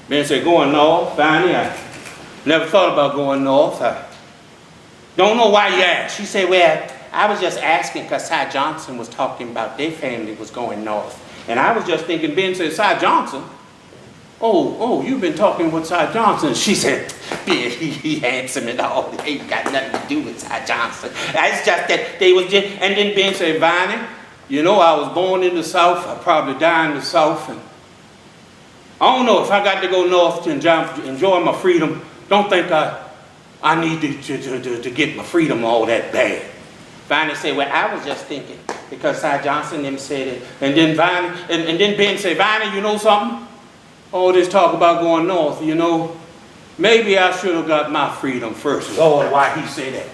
Ben said, going north? Viney, I never thought about going north. I don't know why you asked. She said, well, I was just asking because Cy Johnson was talking about their family was going north. And I was just thinking, Ben said, Cy Johnson? Oh, you've been talking with Cy Johnson. She said, Ben, he handsome and all. He ain't got nothing to do with Cy Johnson. It's just that they was just, and then Ben said, Viney, you know, I was born in the South. I probably die in the South. And I don't know if I got to go north to enjoy my freedom. Don't think I need to get my freedom all that bad. Viney said, well, I was just thinking because Cy Johnson them said it. And then then Ben said, Viney, you know something? All this talk about going north, you know, maybe I should have got my freedom first. Lord, why he said that?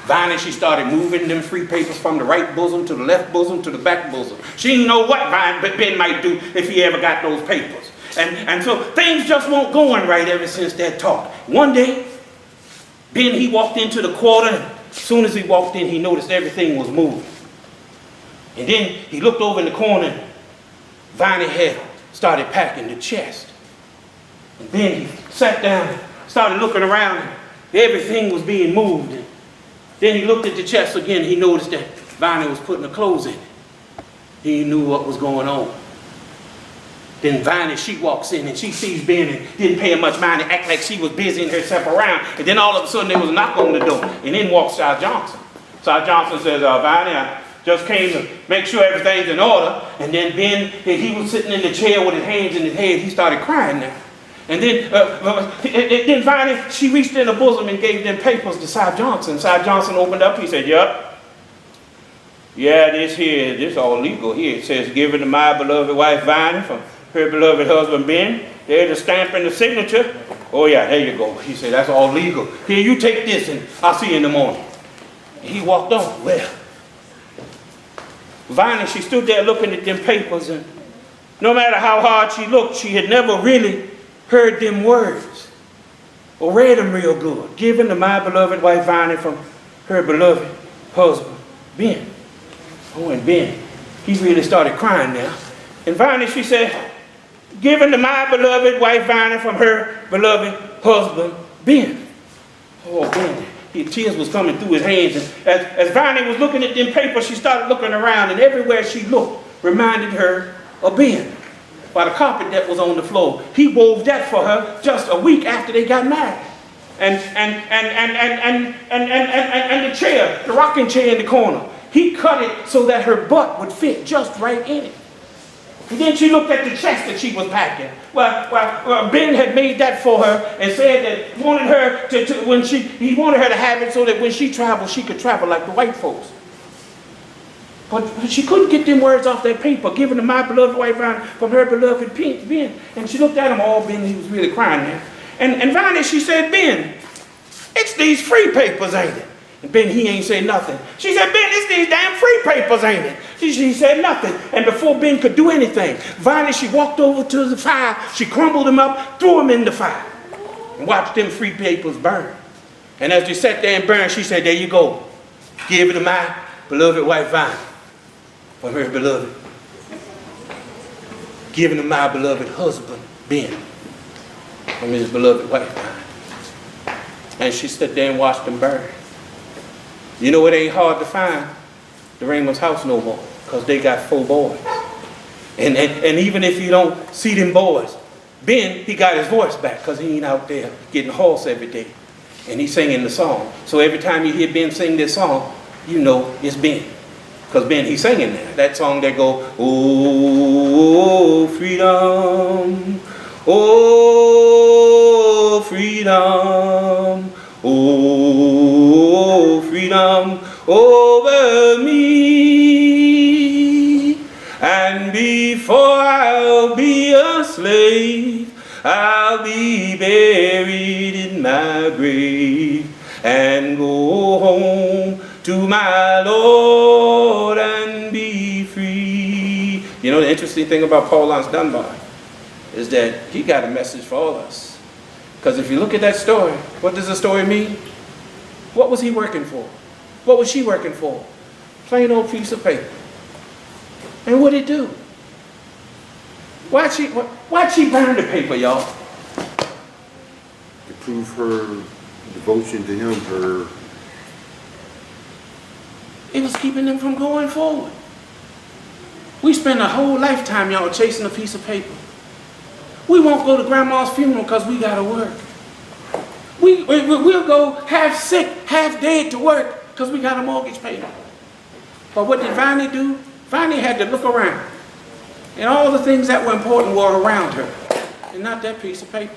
Viney, she started moving them free papers from the right bosom to the left bosom to the back bosom. She didn't know what Ben might do if he ever got those papers. And so things just weren't going right ever since that talk. One day, Ben, he walked into the quarter, and as soon as he walked in, he noticed everything was moving. And then he looked over in the corner, and Viney had started packing the chest. And then he sat down and started looking around, and everything was being moved. And then he looked at the chest again, he noticed that Viney was putting the clothes in it. He knew what was going on. Then Viney, she walks in and she sees Ben and didn't pay her much mind and act like she was busying herself around. And then all of a sudden there was a knock on the door. And in walks Cy Johnson. Cy Johnson says, Viney, I just came to make sure everything's in order. And then Ben, he was sitting in the chair with his hands in his head. He started crying now. And then Viney, she reached in her bosom and gave them papers to Cy Johnson. Cy Johnson opened up. He said, yep. Yeah, this all legal here. It says, given to my beloved wife, Viney, from her beloved husband, Ben. There's the stamp and the signature. Oh, yeah, there you go. He said, that's all legal. Here, you take this, and I'll see you in the morning. And he walked on. Well, Viney, she stood there looking at them papers, and no matter how hard she looked, she had never really heard them words or read them real good. Given to my beloved wife, Viney, from her beloved husband, Ben. Oh, and Ben, he really started crying now. And Viney, she said, given to my beloved wife, Viney, from her beloved husband, Ben. Oh, Ben, his tears was coming through his hands. And as Viney was looking at them papers, she started looking around, and everywhere she looked reminded her of Ben. By the carpet that was on the floor, he wove that for her just a week after they got married. And the chair, the rocking chair in the corner, he cut it so that her butt would fit just right in it. And then she looked at the chest that she was packing. Well, Ben had made that for her and said that he wanted her to have it so that when she traveled, she could travel like the white folks. But she couldn't get them words off that paper, given to my beloved wife from her beloved Ben. And she looked at him, all Ben, he was really crying now. And Viney, she said, Ben, it's these free papers, ain't it? And Ben, he ain't said nothing. She said, Ben, it's these damn free papers, ain't it? She said nothing. And before Ben could do anything, Viney, she walked over to the fire, she crumbled them up, threw them in the fire, and watched them free papers burn. And as they sat there and burned, she said, there you go. Give it to my beloved wife, Viney, from her beloved. Give it to my beloved husband, Ben, from his beloved wife, Viney. And she sat there and watched them burn. You know, it ain't hard to find the Raymond's house no more, because they got 4 boys. And even if you don't see them boys, Ben, he got his voice back because he ain't out there getting hoarse every day. And he's singing the song. So every time you hear Ben sing this song, you know it's Ben. Because Ben, he's singing there. That song that goes, oh, freedom, oh, freedom, oh, freedom over me. And before I'll be a slave, I'll be buried in my grave and go home to my Lord and be free. You know, the interesting thing about Paul Laurence Dunbar is that he got a message for all of us. Because if you look at that story, what does the story mean? What was he working for? What was she working for? Plain old piece of paper. And what did it do? Why'd she burn the paper, y'all? To prove her devotion to him, her... It was keeping them from going forward. We spend a whole lifetime, y'all, chasing a piece of paper. We won't go to grandma's funeral because we got to work. We'll go half sick, half dead to work because we got a mortgage payment. But what did Viney do? Viney had to look around. And all the things that were important were around her. And not that piece of paper.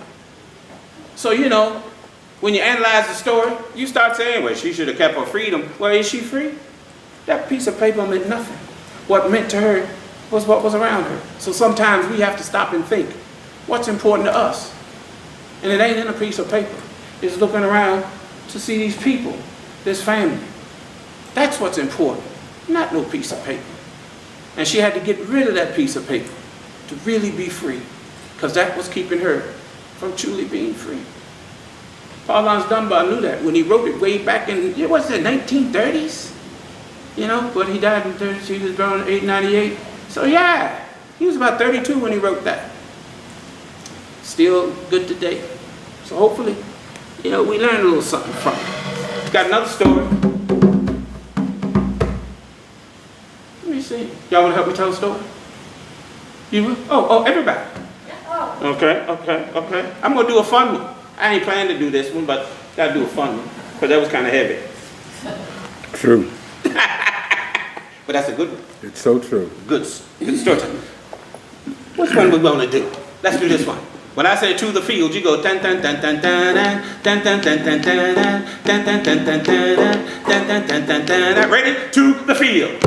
So, you know, when you analyze the story, you start saying, well, she should have kept her freedom. Well, is she free? That piece of paper meant nothing. What meant to her was what was around her. So sometimes we have to stop and think, what's important to us? And it ain't in a piece of paper. It's looking around to see these people, this family. That's what's important, not no piece of paper. And she had to get rid of that piece of paper to really be free, because that was keeping her from truly being free. Paul Laurence Dunbar knew that when he wrote it way back in, what's it, 1930s? You know, but he died in 32, he was born in 1898. So yeah, he was about 32 when he wrote that. Still good today. So hopefully, you know, we learned a little something from it. Got another story. Let me see. Y'all want to help me tell a story? You will? Oh, everybody. Okay. I'm going to do a fun one. I ain't planning to do this one, but got to do a fun one, because that was kind of heavy. True. But that's a good one. It's so true. Good story. Which one we going to do? Let's do this one. When I say to the field, you go tan tan tan tan tan tan tan tan tan tan tan tan tan tan tan tan tan tan. Ready? To the field.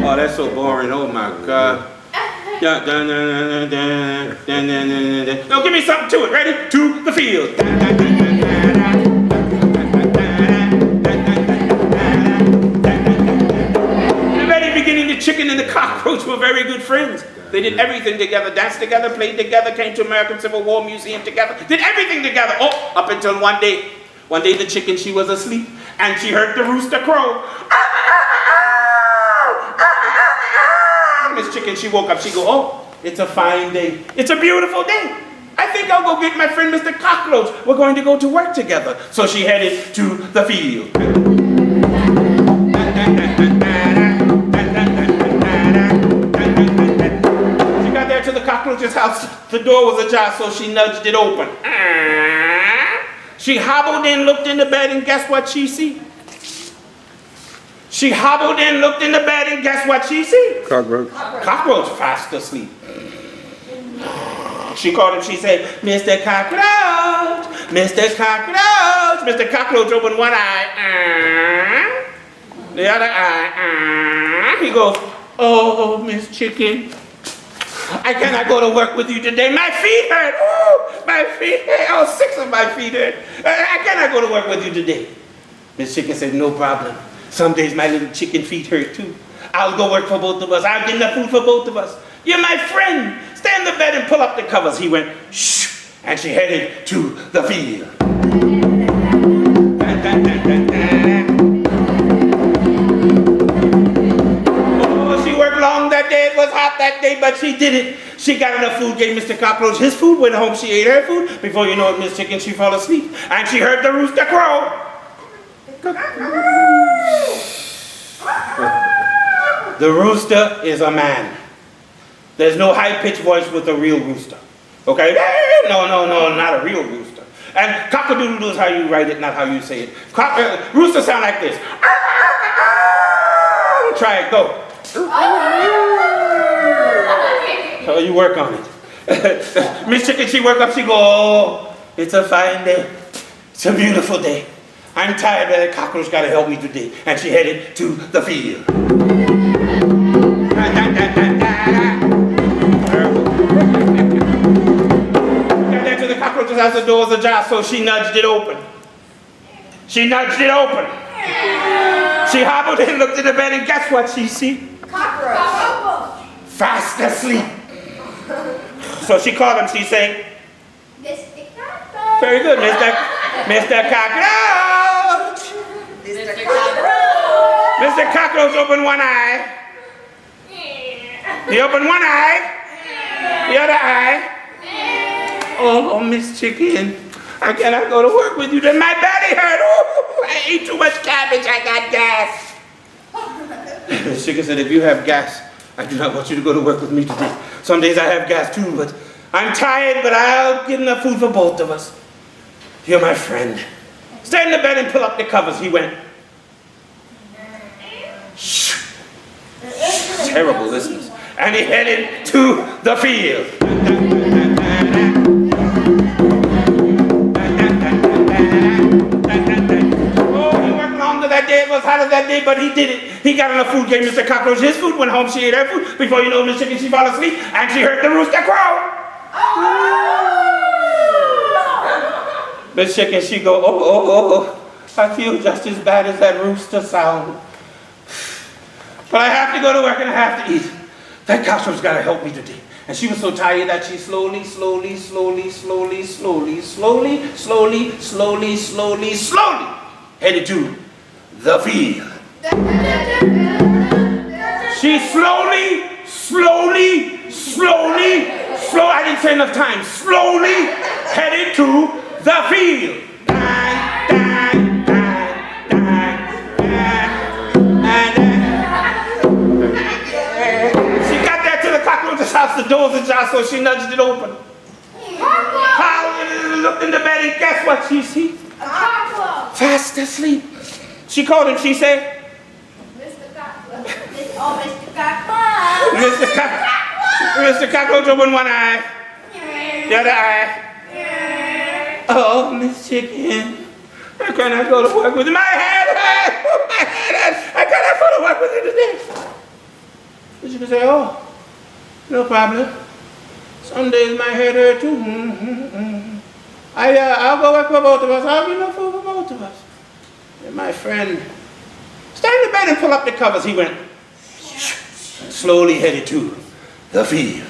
Oh, that's so boring. Oh my God. No, give me something to it. Ready? To the field. The chicken and the cockroach were very good friends. They did everything together, danced together, played together, came to American Civil War Museum together, did everything together. Oh, up until one day the chicken, she was asleep, and she heard the rooster crow. Miss Chicken, she woke up, she go, oh, it's a fine day. It's a beautiful day. I think I'll go get my friend Mr. Cockroach. We're going to go to work together. So she headed to the field. To the cockroach's house, the door was ajar, so she nudged it open. She hobbled in, looked in the bed, and guess what she see? She hobbled in, looked in the bed, and guess what she see? Cockroach. Cockroach fast asleep. She called him, she said, Mr. Cockroach, Mr. Cockroach. Mr. Cockroach opened one eye, the other eye, he goes, oh, Miss Chicken, I cannot go to work with you today. My feet hurt. Oh, my feet hurt. Oh, 6 of my feet hurt. I cannot go to work with you today. Miss Chicken said, no problem. Some days my little chicken feet hurt too. I'll go work for both of us. I'll get enough food for both of us. You're my friend. Stay in the bed and pull up the covers. He went, shh, and she headed to the field. Long that day, it was hot that day, but she did it. She got enough food, gave Mr. Cockroach his food, went home, she ate her food. Before you know it, Miss Chicken, she fell asleep. And she heard the rooster crow. The rooster is a man. There's no high-pitched voice with a real rooster. Okay? No, not a real rooster. And cock-a-doodle-doo is how you write it, not how you say it. Rooster sound like this. Try it, go. So you work on it. Miss Chicken, she woke up, she go, oh, it's a fine day. It's a beautiful day. I'm tired, but that cockroach got to help me today. And she headed to the field. Got there to the cockroach's house, the door was ajar, so she nudged it open. She nudged it open. She hobbled in, looked at the bed, and guess what she see? Cockroach. Fast asleep. So she called him, she said, Mr. Cockroach. very good, Mr. Cockroach. Mr. Cockroach. Mr. Cockroach opened one eye. He opened one eye. The other eye. Oh, Miss Chicken, I cannot go to work with you. Then my belly hurt. Oh, I ate too much cabbage. I got gas. Miss Chicken said, if you have gas, I do not want you to go to work with me today. Some days I have gas too, but I'm tired, but I'll get enough food for both of us. You're my friend. Stay in the bed and pull up the covers. He went. Shh. Terrible listeners. And he headed to the field. Oh, he worked longer that day. It was hotter that day, but he did it. He got enough food, gave Mr. Cockroach his food, went home, she ate her food. Before you know, Miss Chicken, she fell asleep, and she heard the rooster crow. Miss Chicken, she go, oh, I feel just as bad as that rooster sound. But I have to go to work and I have to eat. That cockroach got to help me today. And she was so tired that she slowly headed to the field. She slowly, I didn't say enough time, slowly headed to the field. She got there to the cockroach's house, the door was ajar, so she nudged it open. Looked in the bed and guess what she see? A cockroach. Fast asleep. She called him, she said, Mr. Cockroach. Mr. Cockroach. Mr. Cockroach opened one eye, the other eye. Oh, Miss Chicken, I cannot go to work with you. My head hurts. My head hurts. I cannot go to work with you today. Miss Chicken say, oh, no problem. Some days my head hurts too. I'll go work for both of us. I'll give no food for both of us. And my friend, stand in the bed and pull up the covers. He went, slowly headed to the field.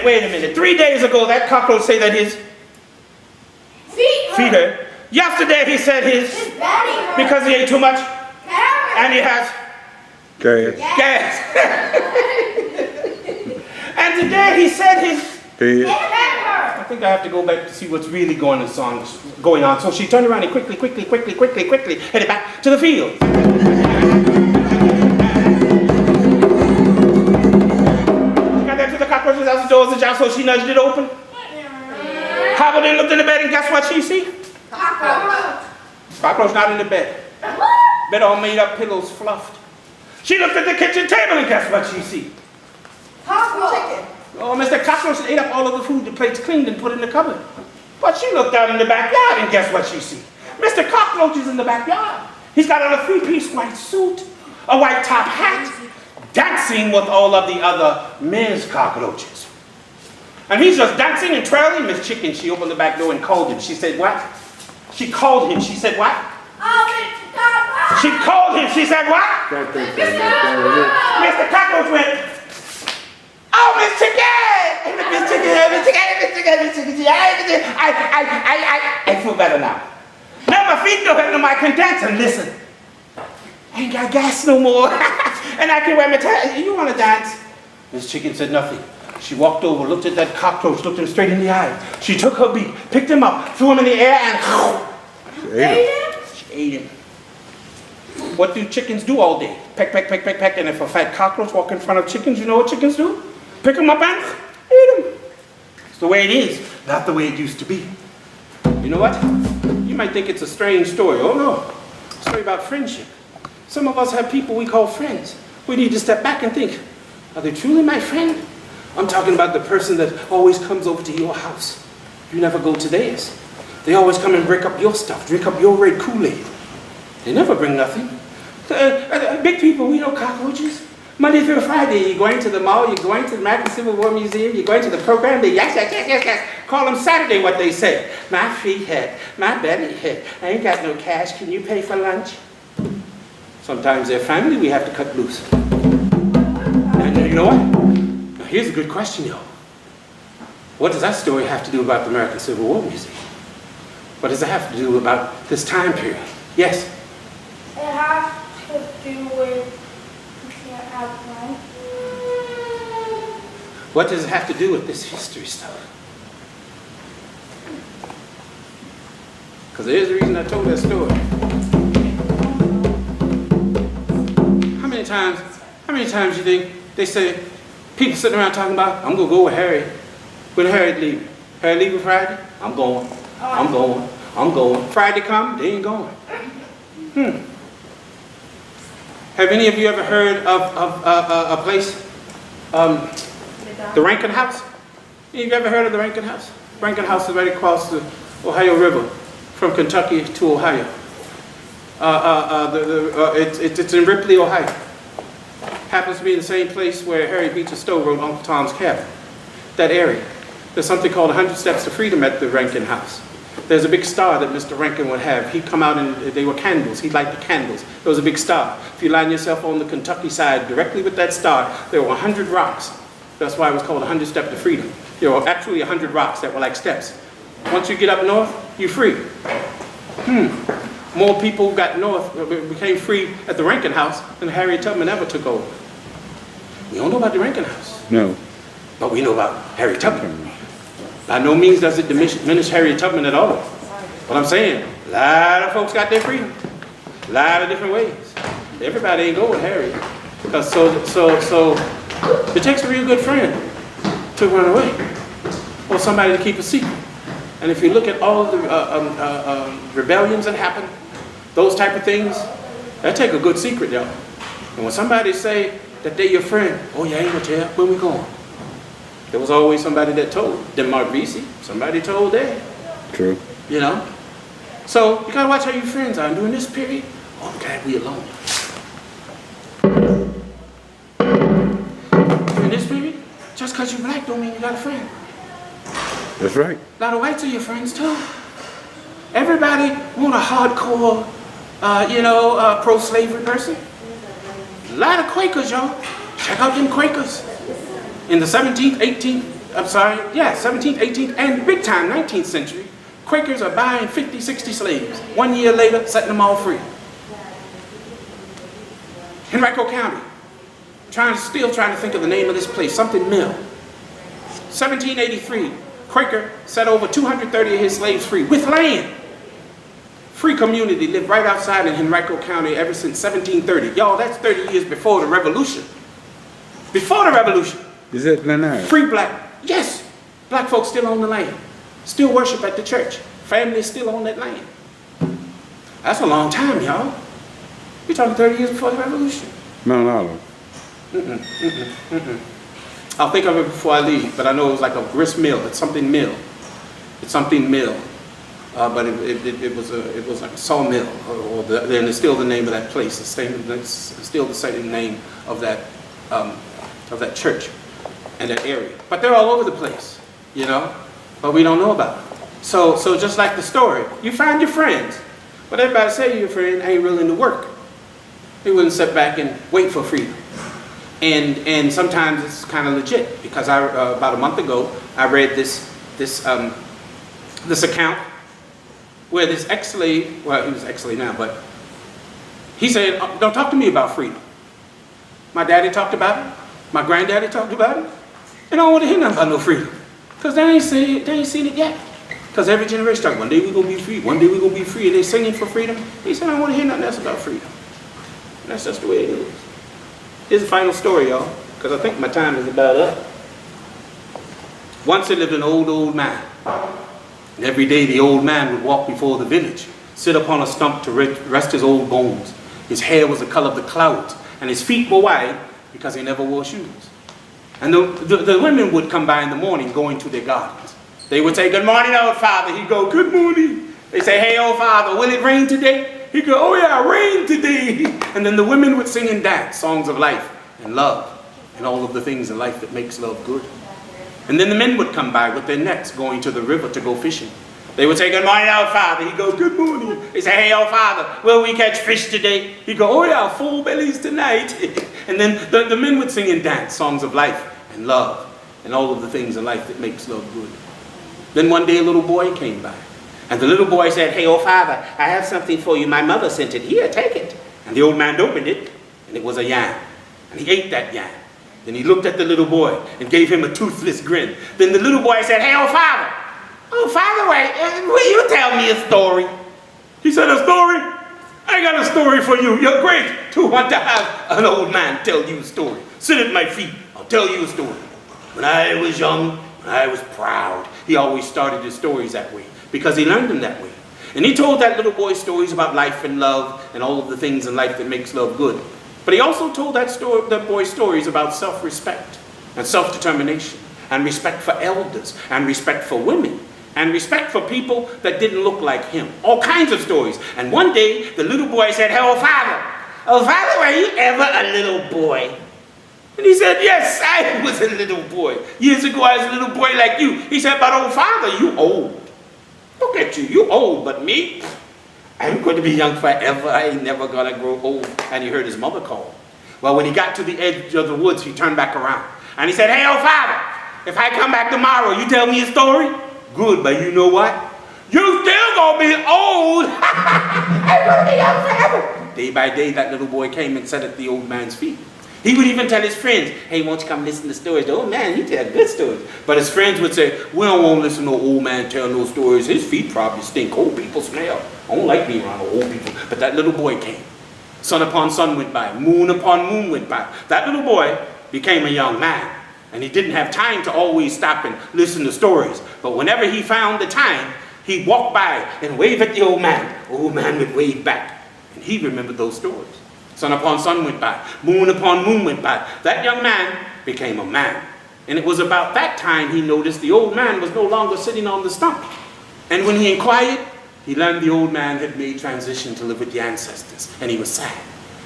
Wait a minute. 3 days ago, that cockroach said that his feet hurt. Yesterday, he said his because he ate too much, and he has gas. And today, he said his head. I think I have to go back to see what's really going on. So she turned around and quickly headed back to the field. Cockroach's house, the door was ajar, so she nudged it open. Hobbled in, looked in the bed, and guess what she see? Cockroach not in the bed. Bed all made up, pillows fluffed. She looked at the kitchen table, and guess what she see? Cockroach. Oh, Mr. Cockroach ate up all of the food, the plates cleaned and put in the cupboard. But she looked out in the backyard, and guess what she see? Mr. Cockroach is in the backyard. He's got on a three-piece white suit, a white top hat, dancing with all of the other Ms. Cockroaches. And he's just dancing and twirling. Miss Chicken, she opened the back door and called him. She said, what? She called him. She said, what? Oh, Mr. Cockroach. She called him. She said, what? Mr. Cockroach went, oh, Miss Chicken! Miss Chicken. I feel better now. Now my feet don't hurt no more. I can dance and listen. I ain't got gas no more. And I can wear my tie. You want to dance? Miss Chicken said nothing. She walked over, looked at that cockroach, looked him straight in the eye. She took her beak, picked him up, threw him in the air, and she ate him. What do chickens do all day? Peck. And if a fat cockroach walk in front of chickens, you know what chickens do? Pick them up and eat them. It's the way it is, not the way it used to be. You know what? You might think it's a strange story. Oh no, a story about friendship. Some of us have people we call friends. We need to step back and think, are they truly my friend? I'm talking about the person that always comes over to your house. You never go to theirs. They always come and break up your stuff, drink up your red Kool-Aid. They never bring nothing. Big people, we know cockroaches. Monday through Friday, you're going to the mall, you're going to the American Civil War Museum, you're going to the program, they yes. Call them Saturday what they say. My feet hurt, my belly hurt, I ain't got no cash, can you pay for lunch? Sometimes their family we have to cut loose. And you know what? Now here's a good question, y'all. What does that story have to do about the American Civil War Museum? What does it have to do about this time period? Yes? It has to do with outline. What does it have to do with this history stuff? Because there's a reason I told that story. How many times you think they say, people sitting around talking about, I'm going to go with Harry. When Harry leaving? Harry leaving Friday? I'm going. Friday come, they ain't going. Have any of you ever heard of a place, the Rankin House? Any of you ever heard of the Rankin House? Rankin House is right across the Ohio River from Kentucky to Ohio. It's in Ripley, Ohio. Happens to be in the same place where Harry Beecher Stowe wrote Uncle Tom's Cabin. That area. There's something called 100 Steps to Freedom at the Rankin House. There's a big star that Mr. Rankin would have. He'd come out and they were candles. He'd light the candles. There was a big star. If you line yourself on the Kentucky side directly with that star, there were 100 rocks. That's why it was called 100 Steps to Freedom. There were actually 100 rocks that were like steps. Once you get up north, you're free. More people got north, became free at the Rankin House than Harriet Tubman ever took over. We don't know about the Rankin House. No. But we know about Harriet Tubman. By no means does it diminish Harriet Tubman at all. What I'm saying, a lot of folks got their freedom. A lot of different ways. Everybody ain't go with Harriet. Because so it takes a real good friend to run away. Or somebody to keep a secret. And if you look at all the rebellions that happen, those type of things, that take a good secret, y'all. And when somebody say that they your friend, oh, you ain't gonna tell, where we going? There was always somebody that told. Denmark Vesey, somebody told that. True. You know? So you gotta watch how your friends are. And during this period, oh, I'm glad we alone. During this period, just because you're black don't mean you got a friend. That's right. A lot of whites are your friends too. Everybody want a hardcore, pro-slavery person. A lot of Quakers, y'all. Check out them Quakers. In the 17th, 18th, and big time 19th century, Quakers are buying 50, 60 slaves. 1 year later, setting them all free. Henrico County, still trying to think of the name of this place, something mill. 1783, Quaker set over 230 of his slaves free with land. Free community lived right outside in Henrico County ever since 1730. Y'all, that's 30 years before the Revolution. Before the Revolution. Is that Lanai? Free black. Yes. Black folks still own the land. Still worship at the church. Families still own that land. That's a long time, y'all. We're talking 30 years before the Revolution. Mount Olive. I'll think of it before I leave, but I know it was like a grist mill. It's something mill. It's something mill. But it was like a sawmill, and it's still the name of that place. It's still the same name of that church and that area. But they're all over the place, you know. But we don't know about them. So just like the story, you find your friends, but everybody say your friend ain't willing to work. They wouldn't sit back and wait for freedom. And sometimes it's kind of legit because about a month ago I read this account where this ex-slave, well, he was ex-slave now, but he said, don't talk to me about freedom. My daddy talked about it. My granddaddy talked about it. They don't want to hear nothing about no freedom. Because they ain't seen it yet. Because every generation talking, one day we're going to be free. One day we're going to be free. And they singing for freedom. He said, I don't want to hear nothing else about freedom. And that's just the way it is. Here's the final story, y'all. Because I think my time is about up. Once there lived an old man. And every day the old man would walk before the village, sit upon a stump to rest his old bones. His hair was the color of the clouds, and his feet were white because he never wore shoes. And the women would come by in the morning going to their gardens. They would say, "Good morning, old father." He'd go, "Good morning." They say, "Hey, old father, will it rain today?" He'd go, "Oh yeah, rain today." And then the women would sing and dance songs of life and love and all of the things in life that makes love good. And then the men would come by with their nets going to the river to go fishing. They would say, "Good morning, old father." He'd go, "Good morning." They say, "Hey, old father, will we catch fish today?" He'd go, "Oh yeah, full bellies tonight." And then the men would sing and dance songs of life and love and all of the things in life that makes love good. Then one day a little boy came by. And the little boy said, "Hey, old father, I have something for you. My mother sent it. Here, take it." And the old man opened it, and it was a yam. And he ate that yam. Then he looked at the little boy and gave him a toothless grin. Then the little boy said, "Hey, old father, will you tell me a story?" He said, "A story? I got a story for you. You're great to want to have an old man tell you a story. Sit at my feet. I'll tell you a story. When I was young, when I was proud." He always started his stories that way because he learned them that way. And he told that little boy stories about life and love and all of the things in life that makes love good. But he also told that boy stories about self-respect and self-determination and respect for elders and respect for women and respect for people that didn't look like him. All kinds of stories. And one day, the little boy said, "Hey, old father, were you ever a little boy?" And he said, "Yes, I was a little boy. Years ago, I was a little boy like you." He said, "But old father, you old. Look at you, you old, but me, I'm going to be young forever. I ain't never gonna grow old." And he heard his mother call. Well, when he got to the edge of the woods, he turned back around. And he said, "Hey, old father, if I come back tomorrow, you tell me a story?" "Good, but you know what? You still gonna be old." "I'm gonna be young forever." Day by day, that little boy came and sat at the old man's feet. He would even tell his friends, "Hey, won't you come listen to stories? The old man, he tell good stories." But his friends would say, "We don't want to listen to no old man tell no stories. His feet probably stink. Old people smell. I don't like being around old people." But that little boy came. Sun upon sun went by. Moon upon moon went by. That little boy became a young man. And he didn't have time to always stop and listen to stories. But whenever he found the time, he'd walk by and wave at the old man. Old man would wave back. And he remembered those stories. Sun upon sun went by. Moon upon moon went by. That young man became a man. And it was about that time he noticed the old man was no longer sitting on the stump. And when he inquired, he learned the old man had made transition to live with the ancestors. And he was sad.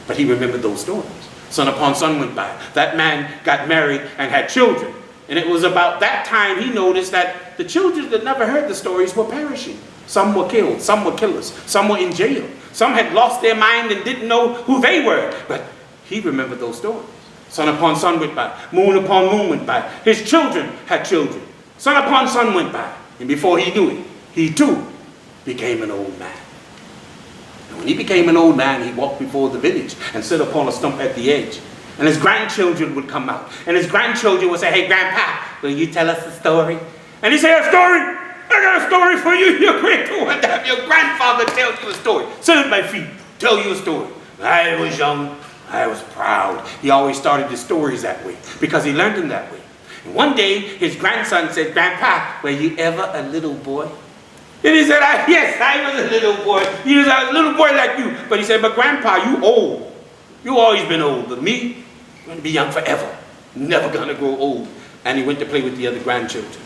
But he remembered those stories. Sun upon sun went by. That man got married and had children. And it was about that time he noticed that the children that never heard the stories were perishing. Some were killed, some were killers, some were in jail. Some had lost their mind and didn't know who they were. But he remembered those stories. Sun upon sun went by. Moon upon moon went by. His children had children. Sun upon sun went by. And before he knew it, he too became an old man. And when he became an old man, he walked before the village and sat upon a stump at the edge. And his grandchildren would come out. And his grandchildren would say, "Hey, Grandpa, will you tell us a story?" And he said, "A story? I got a story for you. You're great to want to have your grandfather tell you a story. Sit at my feet, tell you a story. When I was young, I was proud." He always started his stories that way because he learned them that way. And one day, his grandson said, "Grandpa, were you ever a little boy?" And he said, "Yes, I was a little boy." He was a little boy like you. But he said, "But Grandpa, you old. You always been old. But me, I'm going to be young forever. Never going to grow old." And he went to play with the other grandchildren.